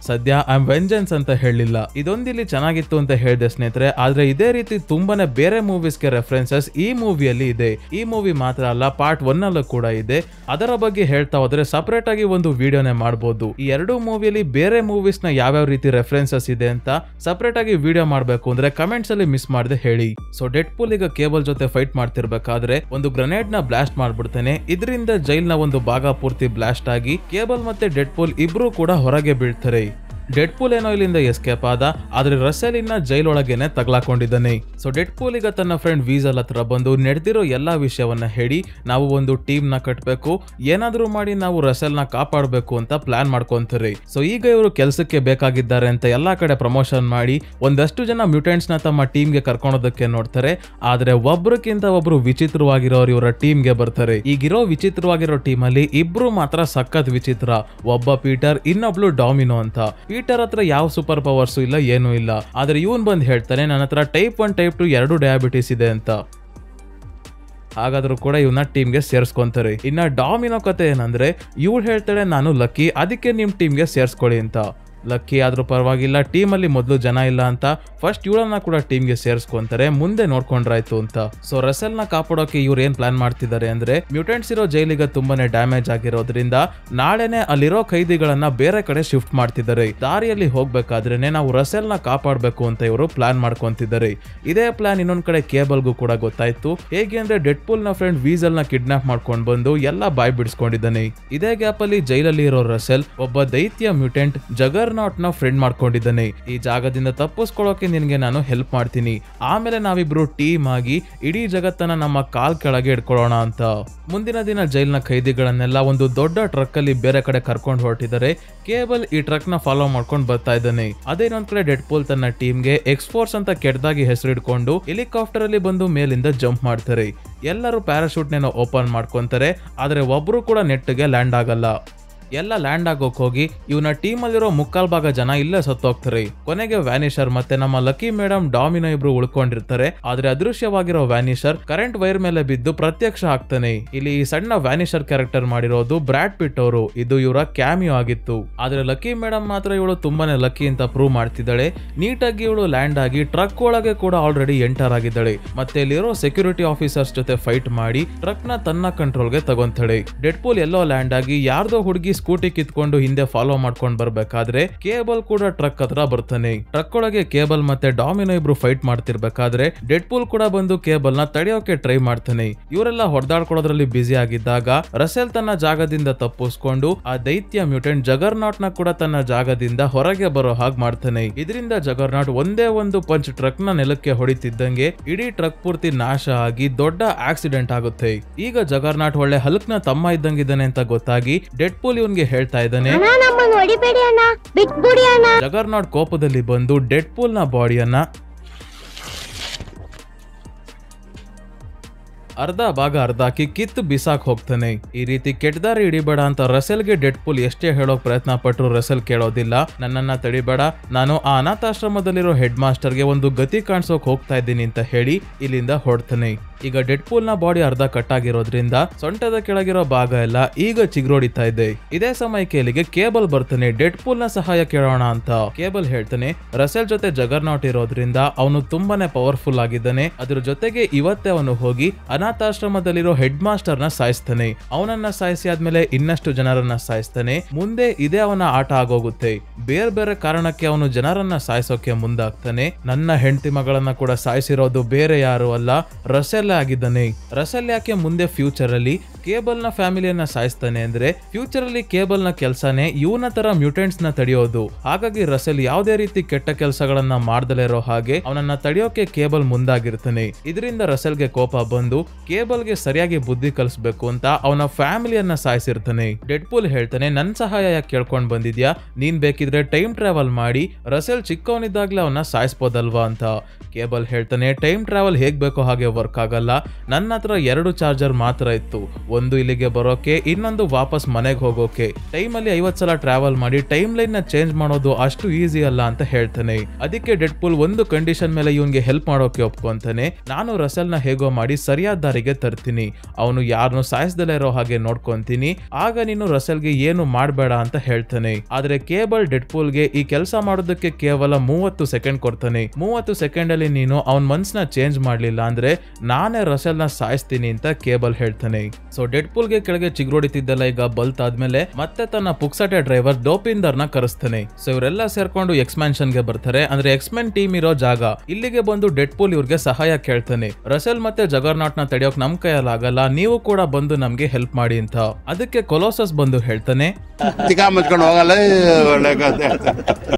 ಸದ್ಯ ಐ ಆಮ್ ವೆಂಜೆನ್ಸ್ ಅಂತ ಹೇಳಿಲ್ಲ. ಇದೊಂದಿಲ್ಲಿ ಚೆನ್ನಾಗಿತ್ತು ಅಂತ ಹೇಳಿದೆ ಸ್ನೇಹಿತರೆ. ಆದ್ರೆ ಇದೇ ರೀತಿ ತುಂಬಾನೇ ಬೇರೆ ಮೂವೀಸ್ಗೆ ರೆಫರೆನ್ಸಸ್ ಈ ಮೂವಿಯಲ್ಲಿ ಇದೆ. ಈ ಮೂವಿ ಮಾತ್ರ ಅಲ್ಲ, ಪಾರ್ಟ್ 1 ಅಲ್ಲೂ ಕೂಡ ಇದೆ. ಅದರ ಬಗ್ಗೆ ಹೇಳ್ತಾ ಹೋದ್ರೆ ಸಪರೇಟ್ ಆಗಿ ಒಂದು ವಿಡಿಯೋನೇ ಮಾಡಬಹುದು. ಈ ಎರಡು ಮೂವಿಯಲ್ಲಿ ಬೇರೆ ಮೂವೀಸ್ ನ ಯಾವ್ಯಾವ ರೀತಿ ರೆಫರೆನ್ಸಸ್ ಇದೆ ಅಂತ ಸಪರೇಟ್ ಆಗಿ ವಿಡಿಯೋ ಮಾಡಬೇಕು ಅಂದ್ರೆ ಕಮೆಂಟ್ಸ್ ಅಲ್ಲಿ ಮಿಸ್ ಮಾಡದೆ ಹೇಳಿ. ಸೊ ಡೆಡ್ ಪೂಲ್ ಈಗ ಕೇಬಲ್ ಜೊತೆ ಫೈಟ್ ಮಾಡ್ತಿರ್ಬೇಕಾದ್ರೆ ಒಂದು ಗ್ರೆನೇಡ್ ನ ಬ್ಲಾಸ್ಟ್ ಮಾಡ್ಬಿಡ್ತಾನೆ. ಇದರಿಂದ ಜೈಲ್ ನ ಒಂದು ಭಾಗ ಪೂರ್ತಿ ಬ್ಲಾಸ್ಟ್ ಆಗಿ ಕೇಬಲ್ ಮತ್ತೆ ಡೆಡ್ ಪೂಲ್ ಇಬ್ರು ಕೂಡ ಹೊರಗೆ ಬೀಳ್ತಾರೆ. ಡೆಡ್ ಪೂಲ್ ಏನೋ ಇಲ್ಲಿಂದ ಎಸ್ಕೇಪ್ ಆದ, ಆದ್ರೆ ರಸೆಲ್ ಇನ್ನ ಜೈಲ್ ಒಳಗೇನೆ ತಗ್ಲಾಕೊಂಡಿದ್ದಾನೆ. ಸೊ ಡೆಡ್ ಪೂಲ್ ಈಗ ತನ್ನ ಫ್ರೆಂಡ್ ವೀಸಲ್ ಹತ್ರ ಬಂದು ನಡೆದಿರೋ ಎಲ್ಲಾ ವಿಷಯವನ್ನ ಹೇಳಿ ನಾವು ಒಂದು ಟೀಮ್ ನ ಕಟ್ಬೇಕು, ಏನಾದ್ರೂ ಮಾಡಿ ನಾವು ರಸೆಲ್ ನ ಕಾಪಾಡಬೇಕು ಅಂತ ಪ್ಲಾನ್ ಮಾಡ್ಕೊಂತಾರೆ. ಸೊ ಈಗ ಇವರು ಕೆಲಸಕ್ಕೆ ಬೇಕಾಗಿದ್ದಾರೆ ಅಂತ ಎಲ್ಲಾ ಕಡೆ ಪ್ರಮೋಷನ್ ಮಾಡಿ ಒಂದಷ್ಟು ಜನ ಮ್ಯೂಟೆಂಟ್ಸ್ ನ ತಮ್ಮ ಟೀಮ್ ಗೆ ಕರ್ಕೊಂಡೋದಕ್ಕೆ ನೋಡ್ತಾರೆ. ಆದ್ರೆ ಒಬ್ರಕ್ಕಿಂತ ಒಬ್ರು ವಿಚಿತ್ರವಾಗಿರೋರು ಇವರ ಟೀಮ್ ಗೆ ಬರ್ತಾರೆ. ಈಗಿರೋ ವಿಚಿತ್ರವಾಗಿರೋ ಟೀಮ್ ಅಲ್ಲಿ ಇಬ್ರು ಮಾತ್ರ ಸಖತ್ ವಿಚಿತ್ರ. ಒಬ್ಬ ಪೀಟರ್, ಇನ್ನೊಬ್ಳು ಡಾಮಿನೋ ಅಂತ. ಪೀಟರ್ ಹತ್ರ ಯಾವ ಸೂಪರ್ ಪವರ್ಸ್ ಇಲ್ಲ, ಏನೂ ಇಲ್ಲ. ಆದ್ರೆ ಇವನ್ ಬಂದ್ ಹೇಳ್ತಾನೆ ನನ್ನ ಹತ್ರ ಟೈಪ್ 1 ಟೈಪ್ 2 ಎರಡು ಡಯಾಬಿಟಿಸ್ ಇದೆ ಅಂತ. ಹಾಗಾದ್ರೂ ಕೂಡ ಇವನ್ನ ಟೀಮ್ಗೆ ಸೇರ್ಸ್ಕೊಂತಾರೆ. ಇನ್ನ ಡಾಮಿನೋ ಕತೆ ಏನಂದ್ರೆ ಇವಳು ಹೇಳ್ತಾಳೆ ನಾನು ಲಕ್ಕಿ, ಅದಕ್ಕೆ ನಿಮ್ ಟೀಮ್ಗೆ ಸೇರ್ಸ್ಕೊಳ್ಳಿ ಅಂತ. ಲಕ್ಕಿ ಆದ್ರೂ ಪರವಾಗಿಲ್ಲ, ಟೀಮ್ ಅಲ್ಲಿ ಮೊದಲು ಜನ ಇಲ್ಲ ಅಂತ ಫಸ್ಟ್ ಇವಳನ್ನ ಕೂಡ ಟೀಮ್ಗೆ ಸೇರಿಸ್ಕೊಂತಾರೆ, ಮುಂದೆ ನೋಡ್ಕೊಂಡ್ರಾಯ್ತು ಅಂತ. ಸೊ ರಸೆಲ್ ನ ಕಾಪಾಡೋಕೆ ಇವ್ರು ಏನ್ ಪ್ಲಾನ್ ಮಾಡ್ತಿದ್ದಾರೆ ಅಂದ್ರೆ ಮ್ಯೂಟೆಂಟ್ಸ್ ಇರೋ ಜೈಲಿಗೆ ತುಂಬಾನೇ ಡ್ಯಾಮೇಜ್ ಆಗಿರೋದ್ರಿಂದ ನಾಳೆನೆ ಅಲ್ಲಿರೋ ಖೈದಿಗಳನ್ನ ಬೇರೆ ಕಡೆ ಶಿಫ್ಟ್ ಮಾಡ್ತಿದ್ದಾರೆ. ದಾರಿಯಲ್ಲಿ ಹೋಗ್ಬೇಕಾದ್ರೇನೆ ನಾವು ರಸೆಲ್ ನ ಕಾಪಾಡಬೇಕು ಅಂತ ಇವರು ಪ್ಲಾನ್ ಮಾಡ್ಕೊಂತಿದ್ದಾರೆ. ಇದೇ ಪ್ಲಾನ್ ಇನ್ನೊಂದ್ ಕಡೆ ಕೇಬಲ್ಗೂ ಕೂಡ ಗೊತ್ತಾಯ್ತು. ಹೇಗೆ ಅಂದ್ರೆ ಡೆಡ್ ಪೂಲ್ ನ ಫ್ರೆಂಡ್ ವೀಸಲ್ ನ ಕಿಡ್ನಾಪ್ ಮಾಡ್ಕೊಂಡು ಬಂದು ಎಲ್ಲಾ ಬಾಯ್ ಬಿಡಿಸ್ಕೊಂಡಿದ್ದಾನೆ. ಇದೇ ಗ್ಯಾಪ್ ಅಲ್ಲಿ ಜೈಲಲ್ಲಿ ಇರೋ ರಸೆಲ್ ಒಬ್ಬ ದೈತ್ಯ ಮ್ಯೂಟೆಂಟ್ ಜಗರ್ ನಾಟ್ ನ ಫ್ರೆಂಡ್ ಮಾಡ್ಕೊಂಡಿದ್ದಾನೆ. ಈ ಜಾಗದಿಂದ ತಪ್ಪಿಸ್ಕೊಳ್ಳೋಕೆ ನಿನ್ಗೆ ನಾನು ಹೆಲ್ಪ್ ಮಾಡ್ತೀನಿ, ಆಮೇಲೆ ನಾವಿಬ್ರು ಟೀಮ್ ಆಗಿ ಇಡೀ ಜಗತ್ತನ್ನ ನಮ್ಮ ಕಾಲ್ ಕೆಳಗೆ ಇಟ್ಕೊಳ್ಳೋಣ ಅಂತ. ಮುಂದಿನ ದಿನ ಜೈಲ್ನ ಖೈದಿಗಳನ್ನೆಲ್ಲ ಒಂದು ದೊಡ್ಡ ಟ್ರಕ್ ಅಲ್ಲಿ ಬೇರೆ ಕಡೆ ಕರ್ಕೊಂಡು ಹೊರಟಿದ್ದಾರೆ. ಕೇಬಲ್ ಈ ಟ್ರಕ್ ನ ಫಾಲೋ ಮಾಡ್ಕೊಂಡು ಬರ್ತಾ ಇದ್ದಾನೆ. ಅದೇ ಇನ್ನೊಂದ್ ಕಡೆ ಡೆಡ್ ಪೂಲ್ ತನ್ನ ಟೀಮ್ಗೆ ಎಕ್ಸ್ಫೋರ್ಸ್ ಅಂತ ಕೆಟ್ಟದಾಗಿ ಹೆಸರಿಡ್ಕೊಂಡು ಹೆಲಿಕಾಪ್ಟರ್ ಅಲ್ಲಿ ಬಂದು ಮೇಲಿಂದ ಜಂಪ್ ಮಾಡ್ತಾರೆ. ಎಲ್ಲರೂ ಪ್ಯಾರಾಶೂಟ್ ನೇನೋ ಓಪನ್ ಮಾಡ್ಕೊಂತಾರೆ, ಆದ್ರೆ ಒಬ್ರು ಕೂಡ ನೆಟ್ಗೆ ಲ್ಯಾಂಡ್ ಆಗಲ್ಲ. ಎಲ್ಲ ಲ್ಯಾಂಡ್ ಆಗೋಕ್ ಹೋಗಿ ಇವನ ಟೀಮ್ ಅಲ್ಲಿರೋ ಮುಕ್ಕಾಲ್ ಭಾಗ ಜನ ಇಲ್ಲೇ ಸತ್ತೋಗ್ತಾರೆ. ಕೊನೆಗೆ ವ್ಯಾನಿಷರ್ ಮತ್ತೆ ನಮ್ಮ ಲಕ್ಕಿ ಮೇಡಮ್ ಡಾಮಿನೋ ಇಬ್ರು ಉಳ್ಕೊಂಡಿರ್ತಾರೆ. ಆದ್ರೆ ಅದೃಶ್ಯವಾಗಿರೋ ವ್ಯಾನಿಷರ್ ಕರೆಂಟ್ ವೈರ್ ಮೇಲೆ ಬಿದ್ದು ಪ್ರತ್ಯಕ್ಷ ಆಗ್ತಾನೆ. ಇಲ್ಲಿ ಈ ಸಣ್ಣ ವ್ಯಾನಿಷರ್ ಕ್ಯಾರೆಕ್ಟರ್ ಮಾಡಿರೋದು ಬ್ರಾಡ್ ಪಿಟ್ ಅವರು. ಇದು ಇವರ ಕ್ಯಾಮಿಯೋ ಆಗಿತ್ತು. ಆದ್ರೆ ಲಕ್ಕಿ ಮೇಡಮ್ ಮಾತ್ರ ಇವಳು ತುಂಬಾನೇ ಲಕ್ಕಿ ಅಂತ ಪ್ರೂವ್ ಮಾಡ್ತಿದ್ದಾಳೆ. ನೀಟಾಗಿ ಇವಳು ಲ್ಯಾಂಡ್ ಆಗಿ ಟ್ರಕ್ ಒಳಗೆ ಕೂಡ ಆಲ್ರೆಡಿ ಎಂಟರ್ ಆಗಿದ್ದಾಳೆ. ಮತ್ತೆ ಇಲ್ಲಿರೋ ಸೆಕ್ಯೂರಿಟಿ ಆಫೀಸರ್ಸ್ ಜೊತೆ ಫೈಟ್ ಮಾಡಿ ಟ್ರಕ್ ನ ತನ್ನ ಕಂಟ್ರೋಲ್ಗೆ ತಗೊಂತಾಳೆ. ಡೆಡ್ ಪೂಲ್ ಎಲ್ಲೋ ಲ್ಯಾಂಡ್ ಆಗಿ ಯಾರ್ದೋ ಹುಡುಗಿ ಸ್ಕೂಟಿ ಕಿತ್ಕೊಂಡು ಹಿಂದೆ ಫಾಲೋ ಮಾಡ್ಕೊಂಡು ಬರ್ಬೇಕಾದ್ರೆ ಕೇಬಲ್ ಕೂಡ ಟ್ರಕ್ ಹತ್ರ ಬರ್ತಾನೆ. ಟ್ರಕ್ ಒಳಗೆ ಕೇಬಲ್ ಮತ್ತೆ ಡಾಮಿನೋ ಇಬ್ರು ಫೈಟ್ ಮಾಡ್ತಿರ್ಬೇಕಾದ್ರೆ ಡೆಡ್ ಪೂಲ್ ಕೂಡ ಬಂದು ಕೇಬಲ್ ನ ತಡೆಯೋಕೆ ಟ್ರೈ ಮಾಡ್ತಾನೆ. ಇವರೆಲ್ಲ ಹೊಡೆದಾಡ್ಕೊಳ್ಳೋದ್ರಲ್ಲಿ ಬ್ಯುಸಿ ಆಗಿದ್ದಾಗ ರಸೆಲ್ ತನ್ನ ಜಾಗದಿಂದ ತಪ್ಪಿಸ್ಕೊಂಡು ಆ ದೈತ್ಯ ಮ್ಯೂಟೆಂಟ್ ಜಗರ್ನಾಟ್ ನ ಕೂಡ ತನ್ನ ಜಾಗದಿಂದ ಹೊರಗೆ ಬರೋ ಹಾಗೆ ಮಾಡ್ತಾನೆ. ಇದರಿಂದ ಜಗರ್ನಾಟ್ ಒಂದೇ ಒಂದು ಪಂಚ್ ಟ್ರಕ್ ನ ನೆಲಕ್ಕೆ ಹೊಡಿತಿದ್ದಂಗೆ ಇಡೀ ಟ್ರಕ್ ಪೂರ್ತಿ ನಾಶ ಆಗಿ ದೊಡ್ಡ ಆಕ್ಸಿಡೆಂಟ್ ಆಗುತ್ತೆ. ಈಗ ಜಗರ್ನಾಟ್ ಒಳ್ಳೆ ಹಲ್ಕ್ ನ ತಮ್ಮ ಇದ್ದಂಗಿದ್ದಾನೆ ಅಂತ ಗೊತ್ತಾಗಿ ಡೆಡ್ ಪೂಲ್ ಇವನ್ಗೆ ಹೇಳ್ತಾ ಇದ್ದಾನೆ, ಜಗರ್ನಾಟ್ ಕೋಪದಲ್ಲಿ ಬಂದು ಡೆಡ್ ಪೂಲ್ ನ ಬಾಡಿಯನ್ನ ಅರ್ಧ ಭಾಗ ಅರ್ಧಾಕಿ ಕಿತ್ತು ಬಿಸಾಕ್ ಹೋಗ್ತಾನೆ. ಈ ರೀತಿ ಕೆಟ್ಟದಾರಿ ಹಿಡಿಬೇಡ ಅಂತ ರಸೆಲ್ಗೆ ಡೆಡ್ ಪೂಲ್ ಎಷ್ಟೇ ಹೇಳೋಕ್ ಪ್ರಯತ್ನ ಪಟ್ಟರು ರಸೆಲ್ ಕೇಳೋದಿಲ್ಲ. ನನ್ನನ್ನ ತಡಿಬೇಡ, ನಾನು ಆ ಅನಾಥಾಶ್ರಮದಲ್ಲಿರೋ ಹೆಡ್ ಮಾಸ್ಟರ್ಗೆ ಒಂದು ಗತಿ ಕಾಣಿಸೋಕ್ ಹೋಗ್ತಾ ಇದ್ದೀನಿ ಅಂತ ಹೇಳಿ ಇಲ್ಲಿಂದ ಹೊಡ್ತಾನೆ. ಈಗ ಡೆಡ್ ಪೂಲ್ ನ ಬಾಡಿ ಅರ್ಧ ಕಟ್ಟಾಗಿರೋದ್ರಿಂದ ಸೊಂಟದ ಕೆಳಗಿರೋ ಭಾಗ ಎಲ್ಲ ಈಗ ಚಿಗ್ರೋಡಿತಾ ಇದೆ. ಇದೇ ಸಮಯಕ್ಕೆ ಇಲ್ಲಿಗೆ ಕೇಬಲ್ ಬರ್ತಾನೆ. ಡೆಡ್ ಪೂಲ್ ನ ಸಹಾಯ ಕೇಳೋಣ ಅಂತ ಕೇಬಲ್ ಹೇಳ್ತಾನೆ, ರಸೆಲ್ ಜೊತೆ ಜಗರ್ನಾಟ್ ಇರೋದ್ರಿಂದ ಅವನು ತುಂಬಾನೇ ಪವರ್ಫುಲ್ ಆಗಿದ್ದಾನೆ. ಅದ್ರ ಜೊತೆಗೆ ಇವತ್ತೇ ಅವನು ಹೋಗಿ ಅನಾಥಾಶ್ರಮದಲ್ಲಿರೋ ಹೆಡ್ ಮಾಸ್ಟರ್ ನ ಸಾಯಿಸ್ತಾನೆ. ಅವನನ್ನ ಸಾಯಿಸಿ ಆದ್ಮೇಲೆ ಇನ್ನಷ್ಟು ಜನರನ್ನ ಸಾಯಿಸ್ತಾನೆ. ಮುಂದೆ ಇದೇ ಅವನ ಆಟ ಆಗೋಗುತ್ತೆ. ಬೇರೆ ಬೇರೆ ಕಾರಣಕ್ಕೆ ಅವನು ಜನರನ್ನ ಸಾಯಿಸೋಕೆ ಮುಂದಾಗ್ತಾನೆ. ನನ್ನ ಹೆಂಡತಿ ಮಗಳನ್ನ ಕೂಡ ಸಾಯಿಸಿರೋದು ಬೇರೆ ಯಾರು ಅಲ್ಲ, ರಸೆಲ್ ಆಗಿದ್ದಾನೆ. ರಸೆಲ್ ಯಾಕೆ ಮುಂದೆ ಫ್ಯೂಚರ್ ಅಲ್ಲಿ ಕೇಬಲ್ ನ ಫ್ಯಾಮಿಲಿಯನ್ನ ಸಾಯಿಸ್ತಾನೆ ಅಂದ್ರೆ ಫ್ಯೂಚರ್ ಅಲ್ಲಿ ಕೇಬಲ್ ನ ಕೆಲಸನೇ ಇವನ ತರ ಮ್ಯೂಟೆಂಟ್ಸ್ ನ ತಡೆಯೋದು. ಹಾಗಾಗಿ ರಸೆಲ್ ಯಾವುದೇ ರೀತಿ ಕೆಟ್ಟ ಕೆಲಸಗಳನ್ನ ಮಾಡ್ದಲೇ ಇರೋ ಹಾಗೆ ಅವನನ್ನ ತಡೆಯೋಕೆ ಕೇಬಲ್ ಮುಂದಾಗಿರ್ತಾನೆ. ಇದರಿಂದ ರಸೆಲ್ಗೆ ಕೋಪ ಬಂದು ಕೇಬಲ್ ಗೆ ಸರಿಯಾಗಿ ಬುದ್ಧಿ ಕಲಿಸ್ಬೇಕು ಅಂತ ಅವನ ಫ್ಯಾಮಿಲಿಯನ್ನ ಸಾಯಿಸಿರ್ತಾನೆ. ಡೆಡ್ ಪೂಲ್ ಹೇಳ್ತಾನೆ, ನನ್ ಸಹಾಯ ಯಾಕೆ ಕೇಳ್ಕೊಂಡ್ ಬಂದಿದ್ಯಾ, ನೀನ್ ಬೇಕಿದ್ರೆ ಟೈಮ್ ಟ್ರಾವೆಲ್ ಮಾಡಿ ರಸೆಲ್ ಚಿಕ್ಕವನಿದ್ದಾಗ್ಲೇ ಅವನ್ನ ಸಾಯಿಸ್ಬೋದಲ್ವಾ ಅಂತ. ಕೇಬಲ್ ಹೇಳ್ತಾನೆ, ಟೈಮ್ ಟ್ರಾವೆಲ್ ಹೇಗ್ ಬೇಕೋ ಹಾಗೆ ವರ್ಕ್ ಆಗಲ್ಲ. ನನ್ನ ಹತ್ರ 2 ಚಾರ್ಜರ್ ಮಾತ್ರ ಇತ್ತು, ಒಂದು ಇಲ್ಲಿಗೆ ಬರೋಕೆ, ಇನ್ನೊಂದು ವಾಪಸ್ ಮನೆಗೆ ಹೋಗೋಕೆ. ಟೈಮ್ ಅಲ್ಲಿ 50 ಸಲ ಟ್ರಾವೆಲ್ ಮಾಡಿ ಟೈಮ್ ಲೈನ್ ನ ಚೇಂಜ್ ಮಾಡೋದು ಅಷ್ಟು ಈಸಿ ಅಲ್ಲ ಅಂತ ಹೇಳ್ತಾನೆ. ಅದಕ್ಕೆ ಡೆಡ್ ಪೂಲ್ ಒಂದು ಕಂಡೀಷನ್ ಮೇಲೆ ಇವನ್ಗೆ ಹೆಲ್ಪ್ ಮಾಡೋಕೆ ಒಪ್ಕೊಂತಾನೆ. ನಾನು ರಸೆಲ್ ನ ಹೇಗೋ ಮಾಡಿ ಸರಿಯಾದ ದಾರಿಗೆ ತರ್ತೀನಿ, ಅವನು ಯಾರನ್ನು ಸಾಯಿಸ್ದಲೇ ಇರೋ ಹಾಗೆ ನೋಡ್ಕೊಂತೀನಿ, ಆಗ ನೀನು ರಸೆಲ್ಗೆ ಏನು ಮಾಡಬೇಡ ಅಂತ ಹೇಳ್ತಾನೆ. ಆದ್ರೆ ಕೇಬಲ್ ಡೆಡ್ ಪೂಲ್ಗೆ ಈ ಕೆಲಸ ಮಾಡೋದಕ್ಕೆ ಕೇವಲ 30 ಸೆಕೆಂಡ್ ಕೊಡ್ತಾನೆ. 30 ಸೆಕೆಂಡ್ ಅಲ್ಲಿ ನೀನು ಅವನ್ ಮನ್ಸ್ನ ಚೇಂಜ್ ಮಾಡ್ಲಿಲ್ಲ ಅಂದ್ರೆ ನಾನೇ ರಸೆಲ್ ನ ಸಾಯಿಸ್ತೀನಿ ಅಂತ ಕೇಬಲ್ ಹೇಳ್ತಾನೆ. ಸೊ ಡೆಡ್ ಪೂಲ್ ಗೆ ಕೆಳಗೆ ಚಿಗ್ರೋಡಿತಿದ್ದಲ್ಲ ಈಗ ಬಲ್ತಾದ್ಮೇಲೆ ಮತ್ತೆ ತನ್ನ ಪುಕ್ಸಟೆ ಡ್ರೈವರ್ ಡೋಪಿಂದರ್ ನ ಕರೆಸ್ತಾನೆ. ಸೊ ಇವರೆಲ್ಲ ಸೇರ್ಕೊಂಡು ಎಕ್ಸ್ಮ್ಯಾನ್ಷನ್ ಗೆ ಬರ್ತಾರೆ. ಅಂದ್ರೆ ಎಕ್ಸ್ಮೆನ್ ಟೀಮ್ ಇರೋ ಜಾಗ. ಇಲ್ಲಿಗೆ ಬಂದು ಡೆಡ್ ಪೂಲ್ ಇವ್ರಿಗೆ ಸಹಾಯ ಕೇಳ್ತಾನೆ. ರಸೆಲ್ ಮತ್ತೆ ಜಗರ್ನಾಟ್ ನ ತಡೆಯೋಕ್ ನಮ್ ಕೈಯಲ್ಲಾಗಲ್ಲ, ನೀವು ಕೂಡ ಬಂದು ನಮ್ಗೆ ಹೆಲ್ಪ್ ಮಾಡಿ ಅಂತ. ಅದಕ್ಕೆ ಕೊಲೋಸಸ್ ಬಂದು ಹೇಳ್ತಾನೆ,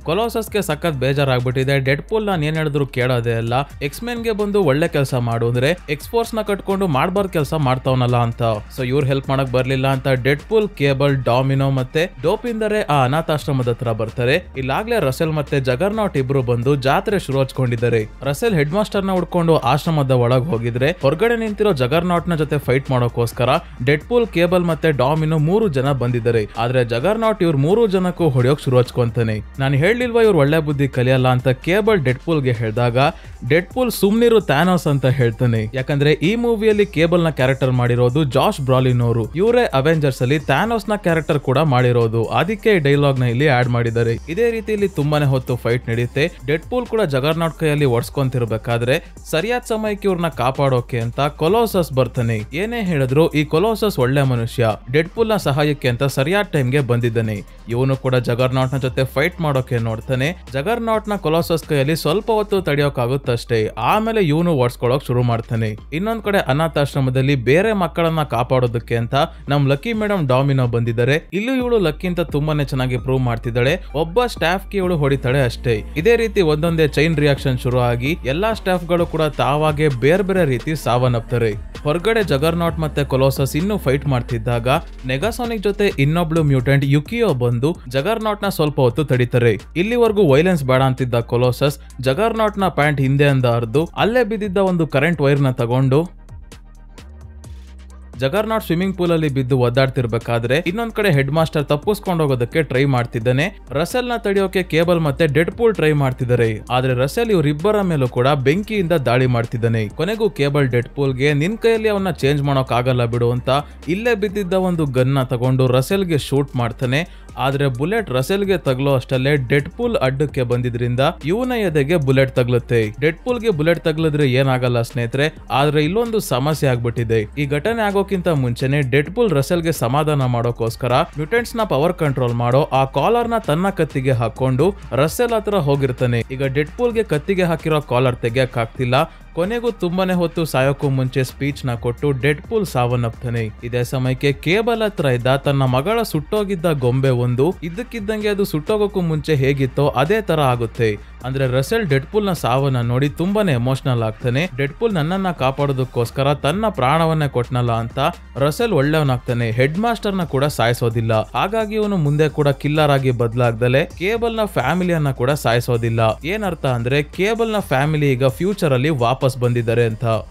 ಕೊಲೋಸಸ್ ಗೆ ಸಖತ್ ಬೇಜಾರಾಗ್ಬಿಟ್ಟಿದೆ. ಡೆಡ್ ಪೂಲ್ ನಾನು ಏನ್ ಹೇಳಿದ್ರು ಕೇಳೋದೇ ಅಲ್ಲ. ಎಕ್ಸ್ಮೆನ್ ಗೆ ಬಂದು ಒಳ್ಳೆ ಕೆಲಸ ಮಾಡು ಅಂದ್ರೆ ಎಕ್ಸ್ಫೋರ್ಸ್ ನ ಕಟ್ಕೊಂಡು ಮಾಡ್ಬಾರ್ದು ಕೆಲಸ ಮಾಡ್ತಾವನಲ್ಲ ಅಂತ. ಸೊ ಇವ್ರು ಹೆಲ್ಪ್ ಮಾಡಕ್ ಬರ್ಲಿಲ್ಲ ಅಂತ ಡೆಡ್ ಪೂಲ್, ಕೇಬಲ್, ಡಾಮಿನೋ ಮತ್ತೆ ಡೋಪಿಂದರೆ ಆ ಅನಾಥಾಶ್ರಮದ ಹತ್ರ ಬರ್ತಾರೆ. ಇಲ್ಲಾಗ್ಲೇ ರಸೆಲ್ ಮತ್ತೆ ಜಗರ್ನಾಟ್ ಇಬ್ರು ಬಂದು ಜಾತ್ರೆ ಶುರು ಹಚ್ಕೊಂಡಿದ್ದಾರೆ. ರಸೆಲ್ ಹೆಡ್ ಮಾಸ್ಟರ್ ನ ಹುಡ್ಕೊಂಡು ಆಶ್ರಮದ ಒಳಗ್ ಹೋಗಿದ್ರೆ ಹೊರಗಡೆ ನಿಂತಿರೋ ಜಗರ್ನಾಟ್ ನ ಜೊತೆ ಫೈಟ್ ಮಾಡೋಕೋಸ್ಕರ ಡೆಡ್ ಪೂಲ್, ಕೇಬಲ್ ಮತ್ತೆ ಡಾಮಿನೋ 3 ಜನ ಬಂದಿದ್ದಾರೆ. ಆದ್ರೆ ಜಗರ್ನಾಟ್ ಇವ್ರು 3 ಜನಕ್ಕೂ ಹೊಡೆಯೋಕ್ ಶುರು ಹಚ್ಕೊಂತಾನೆ. ನಾನು ಹೇಳಿಲ್ವಾ ಇವ್ರು ಒಳ್ಳೆ ಬುದ್ಧಿ ಕಲಿಯಲ್ಲ ಅಂತ ಕೇಬಲ್ ಡೆಡ್ ಪೂಲ್ ಗೆ ಹೇಳಿದಾಗ ಡೆಡ್ ಪೂಲ್ ಸುಮ್ನಿರು ಥ್ಯಾನೋಸ್ ಅಂತ ಹೇಳ್ತಾನೆ. ಯಾಕಂದ್ರೆ ಈ ಮೂವಿಯಲ್ಲಿ ಕೇಬಲ್ ನ ಕ್ಯಾರೆಕ್ಟರ್ ಮಾಡಿರೋದು ಜಾಶ್ ಬ್ರಾಲಿನ್ ಅವರು. ಇವರೇ ಅವೆಂಜರ್ಸ್ ಅಲ್ಲಿ ಥ್ಯಾನೋಸ್ ನ ಕ್ಯಾರೆಕ್ಟರ್ ಕೂಡ ಮಾಡಿರೋದು. ಅದಕ್ಕೆ ಡೈಲಾಗ್ ನ ಇಲ್ಲಿ ಆಡ್ ಮಾಡಿದ್ದಾರೆ. ಇದೇ ರೀತಿ ಇಲ್ಲಿ ತುಂಬಾನೇ ಹೊತ್ತು ಫೈಟ್ ನಡೆಯುತ್ತೆ. ಡೆಡ್ ಪೂಲ್ ಕೂಡ ಜಗರ್ನಾಟ್ ಕೈಯಲ್ಲಿ ಒಡ್ಸ್ಕೊಂತಿರ್ಬೇಕಾದ್ರೆ ಸರಿಯಾದ ಸಮಯಕ್ಕೆ ಇವ್ರನ್ನ ಕಾಪಾಡೋಕೆ ಅಂತ ಕೊಲೋಸಸ್ ಬರ್ತಾನೆ. ಏನೇ ಹೇಳಿದ್ರು ಈ ಕೊಲೋಸಸ್ ಒಳ್ಳೆ ಮನುಷ್ಯ. ಡೆಡ್ ಪೂಲ್ ನ ಸಹಾಯಕ್ಕೆ ಅಂತ ಸರಿಯಾದ ಟೈಮ್ಗೆ ಬಂದಿದ್ದಾನೆ. ಇವನು ಕೂಡ ಜಗರ್ನಾಟ್ ನ ಜೊತೆ ಫೈಟ್ ಮಾಡೋಕೆ ನೋಡ್ತಾನೆ. ಜಗರ್ನಾಟ್ ನ ಕೊಲೋಸಸ್ ಕೈಯಲ್ಲಿ ಸ್ವಲ್ಪ ಹೊತ್ತು ತಡೆಯೋಕಾಗುತ್ತಷ್ಟೇ. ಆಮೇಲೆ ಇವನು ಓಡಿಸ್ಕೊಳ್ಳೋಕ್ ಶುರು ಮಾಡ್ತಾನೆ. ಇನ್ನೊಂದ್ ಕಡೆ ಅನಾಥಾಶ್ರಮದಲ್ಲಿ ಬೇರೆ ಮಕ್ಕಳನ್ನ ಕಾಪಾಡೋದಕ್ಕೆ ಅಂತ ನಮ್ ಲಕ್ಕಿ ಮೇಡಮ್ ಡಾಮಿನೋ ಬಂದಿದ್ದಾರೆ. ಇಲ್ಲೂ ಇವಳು ಲಕ್ಕಿ ಅಂತ ತುಂಬಾನೇ ಚೆನ್ನಾಗಿ ಪ್ರೂವ್ ಮಾಡ್ತಿದ್ದಾಳೆ. ಒಬ್ಬ ಸ್ಟಾಫ್ ಗೆ ಇವಳು ಹೊಡಿತಾಳೆ ಅಷ್ಟೇ. ಇದೇ ರೀತಿ ಒಂದೊಂದೇ ಚೈನ್ ರಿಯಾಕ್ಷನ್ ಶುರು ಆಗಿ ಎಲ್ಲಾ ಸ್ಟಾಫ್ ಗಳು ಕೂಡ ತಾವಾಗೆ ಬೇರೆ ಬೇರೆ ರೀತಿ ಸಾವನ್ನಪ್ತಾರೆ. ಹೊರಗಡೆ ಜಗರ್ನಾಟ್ ಮತ್ತೆ ಕೊಲೋಸಸ್ ಇನ್ನೂ ಫೈಟ್ ಮಾಡ್ತಿದ್ದಾಗ ನೆಗಾಸಾನಿಕ್ ಜೊತೆ ಇನ್ನೊಬ್ಳು ಮ್ಯೂಟೆಂಟ್ ಯುಕಿಯೋ ಬಂದು ಜಗರ್ನಾಟ್ ನ ಸ್ವಲ್ಪ ಹೊತ್ತು ತಡಿತಾರೆ. ಇಲ್ಲಿವರೆಗೂ ವೈಲೆನ್ಸ್ ಬೇಡ ಅಂತಿದ್ದ ಕೊಲೋಸಸ್ ಜಗರ್ನಾಟ್ ನ ಪ್ಯಾಂಟ್ ಹಿಂದೆ ಅಂದ ಹರಿದು ಅಲ್ಲೇ ಬಿದ್ದಿದ್ದ ಒಂದು ಕರೆಂಟ್ ವೈರ್ ನ ತಗೊಂಡು ಜಗರ್ನಾಟ್ ಸ್ವಿಮ್ಮಿಂಗ್ ಪೂಲ್ ಅಲ್ಲಿ ಬಿದ್ದು ಒದ್ದಾಡ್ತಿರ್ಬೇಕಾದ್ರೆ ಇನ್ನೊಂದ್ ಕಡೆ ಹೆಡ್ ಮಾಸ್ಟರ್ ತಪ್ಪಿಸ್ಕೊಂಡು ಹೋಗೋದಕ್ಕೆ ಟ್ರೈ ಮಾಡ್ತಿದ್ದಾನೆ. ರಸೆಲ್ ನ ತಡೆಯೋಕೆ ಕೇಬಲ್ ಮತ್ತೆ ಡೆಡ್ ಪೂಲ್ ಟ್ರೈ ಮಾಡ್ತಿದ್ದಾರೆ. ಆದ್ರೆ ರಸೆಲ್ ಇವರಿಬ್ಬರ ಮೇಲೂ ಕೂಡ ಬೆಂಕಿಯಿಂದ ದಾಳಿ ಮಾಡ್ತಿದ್ದಾನೆ. ಕೊನೆಗೂ ಕೇಬಲ್ ಡೆಡ್ ಪೂಲ್ ಗೆ ನಿನ್ ಕೈಯಲ್ಲಿ ಅವನ್ನ ಚೇಂಜ್ ಮಾಡೋಕ್ ಆಗಲ್ಲ ಬಿಡು ಅಂತ ಇಲ್ಲೇ ಬಿದ್ದಿದ್ದ ಒಂದು ಗನ್ ನ ತಗೊಂಡು ರಸೆಲ್ ಗೆ ಶೂಟ್ ಮಾಡ್ತಾನೆ. ಆದ್ರೆ ಬುಲೆಟ್ ರಸೆಲ್ಗೆ ತಗಲೋ ಅಷ್ಟಲ್ಲೇ ಡೆಡ್ ಪೂಲ್ ಅಡ್ಡಕ್ಕೆ ಬಂದಿದ್ರಿಂದ ಇವನ ಎದೆಗೆ ಬುಲೆಟ್ ತಗ್ಲುತ್ತೆ. ಡೆಡ್ ಪೂಲ್ಗೆ ಬುಲೆಟ್ ತಗ್ಲಿದ್ರೆ ಏನಾಗಲ್ಲ ಸ್ನೇಹಿತರೆ, ಆದ್ರೆ ಇಲ್ಲೊಂದು ಸಮಸ್ಯೆ ಆಗ್ಬಿಟ್ಟಿದೆ. ಈ ಘಟನೆ ಆಗೋಕ್ಕಿಂತ ಮುಂಚೆನೆ ಡೆಡ್ ಪೂಲ್ ರಸೆಲ್ಗೆ ಸಮಾಧಾನ ಮಾಡೋಕೋಸ್ಕರ ಮ್ಯೂಟೆಂಟ್ಸ್ ನ ಪವರ್ ಕಂಟ್ರೋಲ್ ಮಾಡೋ ಆ ಕಾಲರ್ ನ ತನ್ನ ಕತ್ತಿಗೆ ಹಾಕೊಂಡು ರಸೆಲ್ ಹತ್ರ ಹೋಗಿರ್ತಾನೆ. ಈಗ ಡೆಡ್ ಪೂಲ್ಗೆ ಕತ್ತಿಗೆ ಹಾಕಿರೋ ಕಾಲರ್ ತೆಗಿಯಕ್ ಆಗ್ತಿಲ್ಲ. ಕೊನೆಗೂ ತುಂಬಾನೇ ಹೊತ್ತು ಸಾಯೋಕ್ಕೂ ಮುಂಚೆ ಸ್ಪೀಚ್ ನ ಕೊಟ್ಟು ಡೆಡ್ ಪೂಲ್ ಸಾವನ್ನಪ್ತಾನೆ. ಇದೇ ಸಮಯಕ್ಕೆ ಕೇಬಲ್ ಹತ್ರ ಇದ್ದ ತನ್ನ ಮಗಳ ಸುಟ್ಟೋಗಿದ್ದ ಗೊಂಬೆ ಒಂದು ಇದ್ದಕ್ಕಿದ್ದಂಗೆ ಅದು ಸುಟ್ಟೋಗೋಕ್ಕೂ ಮುಂಚೆ ಹೇಗಿತ್ತೋ ಅದೇ ತರ ಆಗುತ್ತೆ. ಅಂದ್ರೆ ರಸೆಲ್ ಡೆಡ್ ಪೂಲ್ ನ ಸಾವನ್ನ ನೋಡಿ ತುಂಬಾನೇ ಎಮೋಷನಲ್ ಆಗ್ತಾನೆ. ಡೆಡ್ ಪೂಲ್ ನನ್ನನ್ನ ಕಾಪಾಡೋದಕ್ಕೋಸ್ಕರ ತನ್ನ ಪ್ರಾಣವನ್ನೇ ಕೊಟ್ನಲ್ಲ ಅಂತ ರಸೆಲ್ ಒಳ್ಳೆಯವನಾಗ್ತಾನೆ. ಹೆಡ್ ಮಾಸ್ಟರ್ ನ ಕೂಡ ಸಾಯಿಸೋದಿಲ್ಲ. ಹಾಗಾಗಿ ಇವನು ಮುಂದೆ ಕೂಡ ಕಿಲ್ಲರ್ ಆಗಿ ಬದಲಾಗ್ದಲೆ ಕೇಬಲ್ ನ ಫ್ಯಾಮಿಲಿಯನ್ನ ಕೂಡ ಸಾಯಿಸೋದಿಲ್ಲ. ಏನರ್ಥ ಅಂದ್ರೆ ಕೇಬಲ್ ನ ಫ್ಯಾಮಿಲಿ ಈಗ ಫ್ಯೂಚರ್ ಅಲ್ಲಿ ವಾಪಸ್ ಬಂದಿದ್ದಾರೆ ಅಂತ.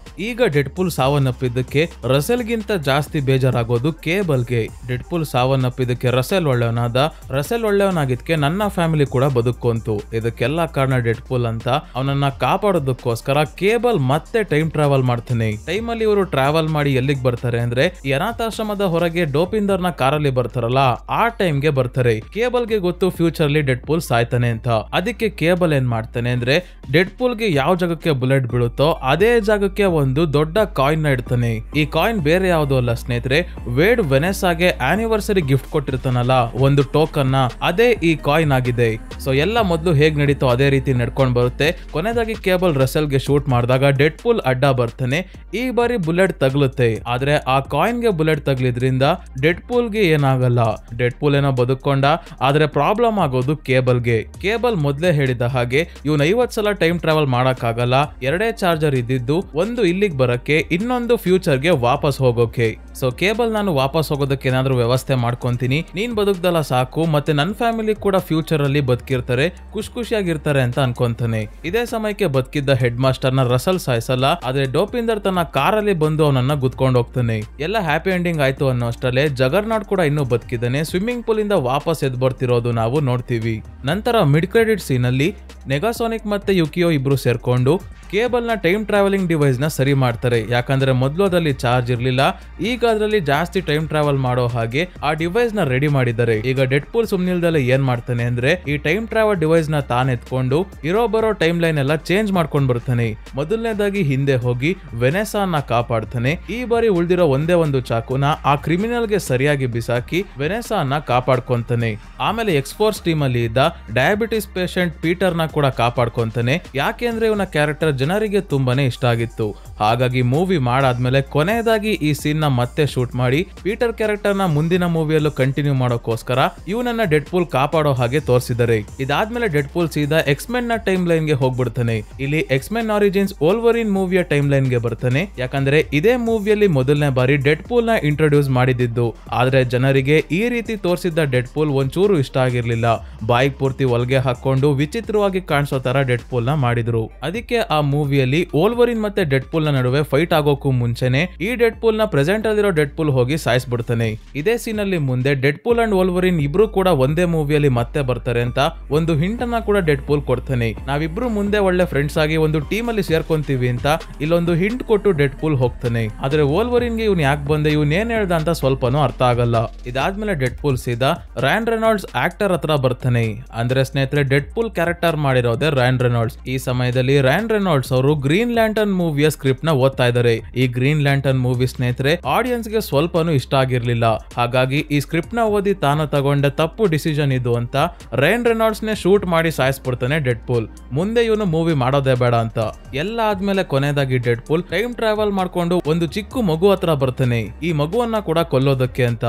ಈಗ ಡೆಡ್ ಪೂಲ್ ಸಾವನ್ನಪ್ಪಿದ್ದಕ್ಕೆ ರಸೆಲ್ ಗಿಂತ ಜಾಸ್ತಿ ಬೇಜಾರಾಗೋದು ಕೇಬಲ್ಗೆ. ಡೆಡ್ ಪೂಲ್ ಸಾವನ್ನಪ್ಪಿದ್ದಕ್ಕೆ ರಸೆಲ್ ಒಳ್ಳೆಯವನಾದ. ರಸೆಲ್ ಒಳ್ಳೆಯವನಾಗಿದ್ಕೆ ನನ್ನ ಫ್ಯಾಮಿಲಿ ಕೂಡ ಬದುಕೊಂತು. ಇದಕ್ಕೆಲ್ಲ ಕಾರಣ ಡೆಡ್ ಪೂಲ್ ಅಂತ. ಅವನನ್ನ ಕಾಪಾಡೋದಕ್ಕೋಸ್ಕರ ಕೇಬಲ್ ಮತ್ತೆ ಟೈಮ್ ಟ್ರಾವೆಲ್ ಮಾಡ್ತಾನೆ. ಟೈಮ್ ಅಲ್ಲಿ ಇವರು ಟ್ರಾವೆಲ್ ಮಾಡಿ ಎಲ್ಲಿಗೆ ಬರ್ತಾರೆ ಅಂದ್ರೆ ಈ ಅನಾಥಾಶ್ರಮದ ಹೊರಗೆ ಡೋಪಿಂದರ್ ನ ಕಾರಲ್ಲಿ ಬರ್ತಾರಲ್ಲ ಆ ಟೈಮ್ಗೆ ಬರ್ತಾರೆ. ಕೇಬಲ್ ಗೆ ಗೊತ್ತು ಫ್ಯೂಚರ್ ಅಲ್ಲಿ ಡೆಡ್ ಪೂಲ್ ಸಾಯ್ತಾನೆ ಅಂತ. ಅದಕ್ಕೆ ಕೇಬಲ್ ಏನ್ ಮಾಡ್ತಾನೆ ಅಂದ್ರೆ ಡೆಡ್ ಪೂಲ್ ಗೆ ಯಾವ ಜಾಗಕ್ಕೆ ಬುಲೆಟ್ ಬೀಳುತ್ತೋ ಅದೇ ಜಾಗಕ್ಕೆ ಒಂದು ದೊಡ್ಡ ಕಾಯಿನ್ ನ ಇಡ್ತಾನೆ. ಈ ಕಾಯಿನ್ ಬೇರೆ ಯಾವ್ದು ಅಲ್ಲ ಸ್ನೇಹಿತರೆ, ವೇಡ್ ವೆನೆಸಾಗೆ ಆನಿವರ್ಸರಿ ಗಿಫ್ಟ್ ಕೊಟ್ಟಿರ್ತಾನಲ್ಲ ಒಂದು ಟೋಕನ್ ನ, ಅದೇ ಈ ಕಾಯಿನ್ ಆಗಿದೆ. ಸೊ ಎಲ್ಲ ಮೊದಲು ಹೇಗ್ ನಡೀತೋ ಅದೇ ರೀತಿ ನಡ್ಕೊಂಡ್ ಬರುತ್ತೆ. ಕೊನೆದಾಗಿ ಕೇಬಲ್ ರಸೆಲ್ ಗೆ ಶೂಟ್ ಮಾಡಿದಾಗ ಡೆಡ್ ಪೂಲ್ ಅಡ್ಡ ಬರ್ತಾನೆ. ಈ ಬಾರಿ ಬುಲೆಟ್ ತಗ್ಲುತ್ತೆ. ಆದ್ರೆ ಆ ಕಾಯಿನ್ ಗೆ ಬುಲೆಟ್ ತಗ್ಲಿದ್ರಿಂದ ಡೆಡ್ ಪೂಲ್ ಗೆ ಏನಾಗಲ್ಲ. ಡೆಡ್ ಪೂಲ್ ಏನೋ ಬದುಕೊಂಡ, ಆದ್ರೆ ಪ್ರಾಬ್ಲಮ್ ಆಗೋದು ಕೇಬಲ್ ಗೆ. ಕೇಬಲ್ ಮೊದ್ಲೇ ಹೇಳಿದ ಹಾಗೆ ಇವ್ನ 50 ಸಲ ಟೈಮ್ ಟ್ರಾವೆಲ್ ಮಾಡಕ್ ಆಗಲ್ಲ. ಎರಡೇ ಚಾರ್ಜರ್ ಇದ್ದಿದ್ದು, ಒಂದು ಇಲ್ಲಿಗೆ ಬರಕ್ಕೆ, ಇನ್ನೊಂದು ಫ್ಯೂಚರ್ ಗೆ ವಾಪಸ್ ಹೋಗೋಕೆ. ಸೊ ಕೇಬಲ್ ನಾನು ವಾಪಸ್ ಹೋಗೋದಕ್ಕೆ ಏನಾದ್ರೂ ವ್ಯವಸ್ಥೆ ಮಾಡ್ಕೊಂತೀನಿ, ನೀನ್ ಬದುಕ್ದಲ್ಲ ಸಾಕು, ಮತ್ತೆ ನನ್ ಫ್ಯಾಮಿಲಿ ಕೂಡ ಫ್ಯೂಚರ್ ಅಲ್ಲಿ ಬದುಕಿರ್ತಾರೆ, ಖುಷಿಯಾಗಿರ್ತಾರೆ ಅಂತ ಅನ್ಕೊಂತಾನೆ. ಇದೇ ಸಮಯಕ್ಕೆ ಬದುಕಿದ್ದ ಹೆಡ್ ಮಾಸ್ಟರ್ ನ ರಸೆಲ್ ಸಾಯಿಸಲ್ಲ, ಆದ್ರೆ ಡೋಪಿಂದರ್ ತನ್ನ ಕಾರಲ್ಲಿ ಬಂದು ಅವನನ್ನ ಗುದ್ಕೊಂಡು ಹೋಗ್ತಾನೆ. ಎಲ್ಲ ಹ್ಯಾಪಿ ಎಂಡಿಂಗ್ ಆಯ್ತು ಅನ್ನೋ ಅಷ್ಟರಲ್ಲೇ ಜಗರ್ನಾಟ್ ಕೂಡ ಇನ್ನೂ ಬದುಕಿದ್ದಾನೆ. ಸ್ವಿಮ್ಮಿಂಗ್ ಪೂಲ್ ಇಂದ ವಾಪಸ್ ಎದ್ ಬರ್ತಿರೋದು ನಾವು ನೋಡ್ತೀವಿ. ನಂತರ ಮಿಡ್ ಕ್ರೆಡಿಟ್ ಸೀನ್ ಅಲ್ಲಿ ನೆಗಾಸೋನಿಕ್ ಮತ್ತೆ ಯುಕಿಯೋ ಇಬ್ರು ಸೇರ್ಕೊಂಡು ಕೇಬಲ್ ನ ಟೈಮ್ ಟ್ರಾವೆಲಿಂಗ್ ಡಿವೈಸ್ ನ ಸರಿ ಮಾಡ್ತಾರೆ. ಯಾಕಂದ್ರೆ ಮೊದಲು ಅದರಲ್ಲಿ ಚಾರ್ಜ್ ಇರ್ಲಿಲ್ಲ, ಈಗ ಅದರಲ್ಲಿ ಜಾಸ್ತಿ ಟೈಮ್ ಟ್ರಾವೆಲ್ ಮಾಡೋ ಹಾಗೆ ಆ ಡಿವೈಸ್ ನ ರೆಡಿ ಮಾಡಿದ್ದಾರೆ. ಈಗ ಡೆಡ್ ಪೂಲ್ ಸುಮ್ನಿಲ್ದಲ್ಲ ಏನ್ ಮಾಡ್ತಾನೆ ಅಂದ್ರೆ ಈ ಟೈಮ್ ಟ್ರಾವೆಲ್ ಡಿವೈಸ್ ನ ತಾನ್ ಎತ್ಕೊಂಡು ಇರೋ ಬರೋ ಟೈಮ್ ಲೈನ್ ಎಲ್ಲ ಚೇಂಜ್ ಮಾಡ್ಕೊಂಡ್ ಬರ್ತಾನೆ. ಮೊದಲನೇದಾಗಿ ಹಿಂದೆ ಹೋಗಿ ವೆನೆಸಾನ ಕಾಪಾಡ್ತಾನೆ. ಈ ಬಾರಿ ಉಳಿದಿರೋ ಒಂದೇ ಒಂದು ಚಾಕುನ ಆ ಕ್ರಿಮಿನಲ್ ಗೆ ಸರಿಯಾಗಿ ಬಿಸಾಕಿ ವೆನೆಸಾನ ಕಾಪಾಡ್ಕೊಂತಾನೆ. ಆಮೇಲೆ ಎಕ್ಸ್ಫೋರ್ಸ್ ಟೀಮ್ ಅಲ್ಲಿ ಇದ್ದ ಡಯಾಬಿಟಿಸ್ ಪೇಷಂಟ್ ಪೀಟರ್ ನ ಕೂಡ ಕಾಪಾಡ್ಕೊಂತಾನೆ. ಯಾಕೆಂದ್ರೆ ಇವನ ಕ್ಯಾರೆಕ್ಟರ್ ಜನರಿಗೆ ತುಂಬಾನೇ ಇಷ್ಟ ಆಗಿತ್ತು. ಹಾಗಾಗಿ ಮೂವಿ ಮಾಡಾದ್ಮೇಲೆ ಕೊನೆಯದಾಗಿ ಈ ಸೀನ್ ನ ಮತ್ತೆ ಶೂಟ್ ಮಾಡಿ ಪೀಟರ್ ಕ್ಯಾರೆಕ್ಟರ್ ನ ಮುಂದಿನ ಮೂವಿಯಲ್ಲೂ ಕಂಟಿನ್ಯೂ ಮಾಡೋಕೋಸ್ಕರ ಇವನನ್ನ ಡೆಡ್ ಪೂಲ್ ಕಾಪಾಡೋ ಹಾಗೆ ತೋರಿಸಿದ್ದಾರೆ. ಇದಾದ್ಮೇಲೆ ಡೆಡ್ ಪೂಲ್ ಸೀದಾ ಎಕ್ಸ್ಮೆನ್ ನ ಟೈಮ್ ಲೈನ್ ಗೆ ಹೋಗ್ಬಿಡ್ತಾನೆ. ಇಲ್ಲಿ ಎಕ್ಸ್ಮೆನ್ ಆರಿಜಿನ್ಸ್ ವೋಲ್ವರಿನ್ ಮೂವಿಯ ಟೈಮ್ ಲೈನ್ ಗೆ ಬರ್ತಾನೆ. ಯಾಕಂದ್ರೆ ಇದೇ ಮೂವಿಯಲ್ಲಿ ಮೊದಲನೇ ಬಾರಿ ಡೆಡ್ ಪೂಲ್ ನ ಇಂಟ್ರೊಡ್ಯೂಸ್ ಮಾಡಿದ್ದು. ಆದ್ರೆ ಜನರಿಗೆ ಈ ರೀತಿ ತೋರಿಸಿದ್ದ ಡೆಡ್ ಪೂಲ್ ಒಂಚೂರು ಇಷ್ಟ ಆಗಿರ್ಲಿಲ್ಲ. ಬಾಯಿಗೆ ಪೂರ್ತಿ ಒಳಗೆ ಹಾಕೊಂಡು ವಿಚಿತ್ರವಾಗಿ ಕಾಣಿಸೋ ತರ ಡೆಡ್ ಪೂಲ್ ನ ಮಾಡಿದ್ರು. ಅದಕ್ಕೆ ಆ ಮೂವಿಯಲ್ಲಿ ವೋಲ್ವರಿನ್ ಮತ್ತೆ ಡೆಡ್ ಪೂಲ್ ನ ನಡುವೆ ಫೈಟ್ ಆಗೋಕ್ಕೂ ಮುಂಚೆನೆ ಈ ಡೆಡ್ ಪೂಲ್ ನ ಪ್ರೆಸೆಂಟ್ ಅಲ್ಲಿರೋ ಡೆಡ್ ಪೂಲ್ ಹೋಗಿ ಸಾಯಿಸ್ಬಿಡ್ತಾನೆ. ಇದೇ ಸೀನ್ ಅಲ್ಲಿ ಮುಂದೆ ಡೆಡ್ ಪೂಲ್ ಅಂಡ್ ವೋಲ್ವರಿನ್ ಇಬ್ರು ಕೂಡ ಒಂದೇ ಮೂವಿಯಲ್ಲಿ ಮತ್ತೆ ಬರ್ತಾರೆ ಅಂತ ಒಂದು ಹಿಂಟ್ ಅನ್ನ ಕೂಡ ಡೆಡ್ ಪೂಲ್ ಕೊಡ್ತಾನೆ. ನಾವಿಬ್ರು ಮುಂದೆ ಒಳ್ಳೆ ಫ್ರೆಂಡ್ಸ್ ಆಗಿ ಒಂದು ಟೀಮ್ ಅಲ್ಲಿ ಸೇರ್ಕೊಂತೀವಿ ಅಂತ ಇಲ್ಲೊಂದು ಹಿಂಟ್ ಕೊಟ್ಟು ಡೆಡ್ ಪೂಲ್ ಹೋಗ್ತಾನೆ. ಆದ್ರೆ ವೋಲ್ವರಿನ್ ಗೆ ಇವ್ನು ಯಾಕೆ ಬಂದೆ, ಇವ್ನು ಏನ್ ಹೇಳ್ದ ಅಂತ ಸ್ವಲ್ಪನೂ ಅರ್ಥ ಆಗಲ್ಲ. ಇದಾದ್ಮೇಲೆ ಡೆಡ್ ಪೂಲ್ ಸೀದಾ ರಯಾನ್ ರೆನಾಲ್ಡ್ಸ್ ಆಕ್ಟರ್ ಹತ್ರ ಬರ್ತಾನೆ. ಅಂದ್ರೆ ಸ್ನೇಹಿತರೆ ಡೆಡ್ ಪೂಲ್ ಕ್ಯಾರೆಕ್ಟರ್ ಮಾಡಿರೋದೇ ರಯಾನ್ ರೆನಾಲ್ಡ್ಸ್. ಈ ಸಮಯದಲ್ಲಿ ರಯಾನ್ ರೆನಾಲ್ಡ್ಸ್ ಅವರು ಗ್ರೀನ್ ಲ್ಯಾಂಟರ್ನ್ ಮೂವಿಯ ಸ್ಕ್ರಿಪ್ಟ್ ನ ಓದ್ತಾ ಇದ್ದಾರೆ. ಈ ಗ್ರೀನ್ ಲ್ಯಾಂಟರ್ನ್ ಮೂವಿ ಸ್ನೇಹಿತರೆ ಆಡಿಯನ್ಸ್ ಗೆ ಸ್ವಲ್ಪನೂ ಇಷ್ಟ ಆಗಿರ್ಲಿಲ್ಲ. ಹಾಗಾಗಿ ಈ ಸ್ಕ್ರಿಪ್ಟ್ ನ ಓದಿ ತಾನು ತಗೊಂಡ ತಪ್ಪು ಡಿಸಿಷನ್ ಇದು ಅಂತ ರಯಾನ್ ರೆನಾಲ್ಡ್ಸ್ ನೇ ಶೂಟ್ ಮಾಡಿ ಸಾಯಿಸ್ಬಿಡ್ತಾನೆ ಡೆಡ್ ಪೂಲ್. ಮುಂದೆ ಇವನು ಮೂವಿ ಮಾಡೋದೇ ಬೇಡ ಅಂತ. ಎಲ್ಲ ಆದ್ಮೇಲೆ ಕೊನೆಯದಾಗಿ ಡೆಡ್ ಪೂಲ್ ಟೈಮ್ ಟ್ರಾವೆಲ್ ಮಾಡ್ಕೊಂಡು ಒಂದು ಚಿಕ್ಕ ಮಗು ಹತ್ರ ಬರ್ತಾನೆ, ಈ ಮಗುವನ್ನ ಕೂಡ ಕೊಲ್ಲೋದಕ್ಕೆ ಅಂತ.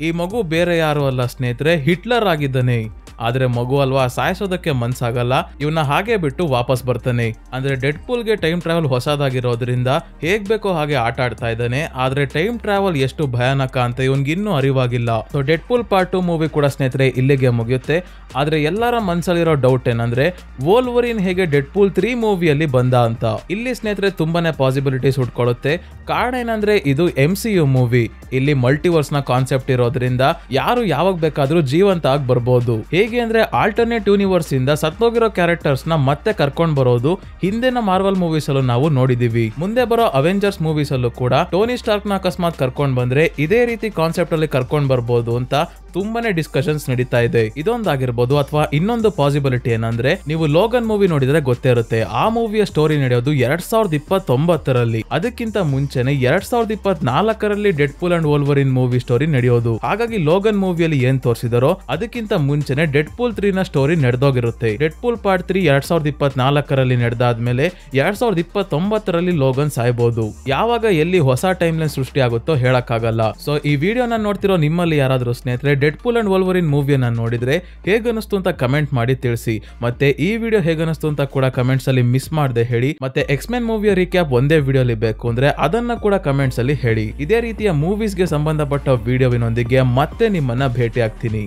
ಈ ಮಗು ಬೇರೆ ಯಾರು ಅಲ್ಲ ಸ್ನೇಹಿತರೆ, ಹಿಟ್ಲರ್ ಆಗಿದ್ದಾನೆ. ಆದ್ರೆ ಮಗು ಅಲ್ವಾ, ಸಾಯಿಸೋದಕ್ಕೆ ಮನ್ಸಾಗಲ್ಲ. ಇವನ್ನ ಹಾಗೆ ಬಿಟ್ಟು ವಾಪಸ್ ಬರ್ತಾನೆ. ಅಂದ್ರೆ ಡೆಡ್ ಪೂಲ್ ಗೆ ಟೈಮ್ ಟ್ರಾವೆಲ್ ಹೊಸದಾಗಿರೋದ್ರಿಂದ ಹೇಗ್ ಬೇಕೋ ಹಾಗೆ ಆಟ ಆಡ್ತಾ ಇದ್ದಾನೆ. ಆದ್ರೆ ಟೈಮ್ ಟ್ರಾವೆಲ್ ಎಷ್ಟು ಭಯಾನಕ ಅಂತ ಇವನ್ಗೆ ಇನ್ನೂ ಅರಿವಾಗಿಲ್ಲ. So Deadpool part 2 movie ಕೂಡ ಸ್ನೇಹಿತರೆ ಇಲ್ಲಿಗೆ ಮುಗಿಯುತ್ತೆ. ಆದ್ರೆ ಎಲ್ಲರ ಮನ್ಸಲ್ಲಿರೋ ಡೌಟ್ ಏನಂದ್ರೆ ವೋಲ್ವರಿನ್ ಹೇಗೆ ಡೆಡ್ ಪೂಲ್ 3 ಮೂವಿಯಲ್ಲಿ ಬಂದ ಅಂತ. ಇಲ್ಲಿ ಸ್ನೇಹಿತರೆ ತುಂಬಾನೇ ಪಾಸಿಬಿಲಿಟೀಸ್ ಹುಡ್ಕೊಳ್ಳುತ್ತೆ. ಕಾರಣ ಏನಂದ್ರೆ ಇದು MCU ಮೂವಿ. ಇಲ್ಲಿ ಮಲ್ಟಿವರ್ಸ್ ನ ಕಾನ್ಸೆಪ್ಟ್ ಇರೋದ್ರಿಂದ ಯಾರು ಯಾವಾಗ ಬೇಕಾದ್ರೂ ಜೀವಂತ ಆಗಿ ಬರ್ಬೋದು. ಹೇಗೆ ಅಂದ್ರೆ ಆಲ್ಟರ್ನೇಟ್ ಯೂನಿವರ್ಸ್ ಇಂದ ಸತ್ತೋಗಿರೋ ಕ್ಯಾರೆಕ್ಟರ್ಸ್ ನ ಮತ್ತೆ ಕರ್ಕೊಂಡ್ ಬರೋದು ಹಿಂದಿನ ಮಾರ್ವಲ್ ಮೂವೀಸ್ ಅಲ್ಲೂ ನಾವು ನೋಡಿದೀವಿ. ಮುಂದೆ ಬರೋ ಅವೆಂಜರ್ಸ್ ಮೂವೀಸ್ ಅಲ್ಲೂ ಕೂಡ ಟೋನಿ ಸ್ಟಾರ್ಕ್ ನ ಅಕಸ್ಮಾತ್ ಕರ್ಕೊಂಡ್ ಬಂದ್ರೆ ಇದೇ ರೀತಿ ಕಾನ್ಸೆಪ್ಟ್ ಅಲ್ಲಿ ಕರ್ಕೊಂಡ್ ಬರ್ಬೋದು ಅಂತ ತುಂಬಾನೇ ಡಿಸ್ಕಷನ್ಸ್ ನಡೀತಾ ಇದೆ. ಇದೊಂದಾಗಿರ್ಬೋದು. ಅಥವಾ ಇನ್ನೊಂದು ಪಾಸಿಬಿಲಿಟಿ ಏನಂದ್ರೆ, ನೀವು ಲೋಗನ್ ಮೂವಿ ನೋಡಿದ್ರೆ ಗೊತ್ತೇ ಇರುತ್ತೆ, ಆ ಮೂವಿಯ ಸ್ಟೋರಿ ನಡೆಯೋದು 2029ರಲ್ಲಿ. ಅದಕ್ಕಿಂತ ಮುಂಚೆನೆ 2024ರಲ್ಲಿ Deadpool and Wolverine movie story ನಡೆಯೋದು. ಹಾಗಾಗಿ ಲೋಗನ್ ಮೂವಿಯಲ್ಲಿ ಏನ್ ತೋರಿಸಿದಾರೋ ಅದಕ್ಕಿಂತ ಮುಂಚೆನೆ ಡೆಡ್ ಪೂಲ್ 3 ನ ಸ್ಟೋರಿ ನಡೆದೋಗಿರುತ್ತೆ. ಡೆಡ್ ಪೂಲ್ ಪಾರ್ಟ್ 3 2024ರಲ್ಲಿ ನಡೆದಾದ್ಮೇಲೆ 2029ರಲ್ಲಿ ಲೋಗನ್ ಸಾಯ್ಬೋದು. ಯಾವಾಗ ಎಲ್ಲಿ ಹೊಸ ಟೈಮ್ ಲೈನ್ ಸೃಷ್ಟಿ ಆಗುತ್ತೋ ಹೇಳಕ್ಕಾಗಲ್ಲ. ಸೊ ಈ ವಿಡಿಯೋನ ನೋಡ್ತಿರೋ ನಿಮ್ಮಲ್ಲಿ ಯಾರಾದ್ರೂ ಸ್ನೇಹಿತರೆ ಡೆಡ್ ಪೂಲ್ ಅಂಡ್ ವೋಲ್ವರಿನ್ ಮೂವಿಯನ್ನ ನೋಡಿದ್ರೆ ಹೇಗನಿಸ್ತು ಅಂತ ಕಮೆಂಟ್ ಮಾಡಿ ತಿಳಿಸಿ. ಮತ್ತೆ ಈ ವಿಡಿಯೋ ಹೇಗನಿಸ್ತು ಅಂತ ಕೂಡ ಕಮೆಂಟ್ಸ್ ಅಲ್ಲಿ ಮಿಸ್ ಮಾಡದೆ ಹೇಳಿ. ಮತ್ತೆ ಎಕ್ಸ್ಮೆನ್ ಮೂವಿಯ ರೀಕ್ಯಾಪ್ ಒಂದೇ ವಿಡಿಯೋಲಿ ಬೇಕು ಅಂದ್ರೆ ಅದನ್ನ ಕೂಡ ಕಮೆಂಟ್ಸ್ ಅಲ್ಲಿ ಹೇಳಿ. ಇದೇ ರೀತಿಯ ಮೂವೀಸ್ಗೆ ಸಂಬಂಧಪಟ್ಟ ವಿಡಿಯೋವಿನೊಂದಿಗೆ ಮತ್ತೆ ನಿಮ್ಮನ್ನ ಭೇಟಿ ಆಗ್ತೀನಿ.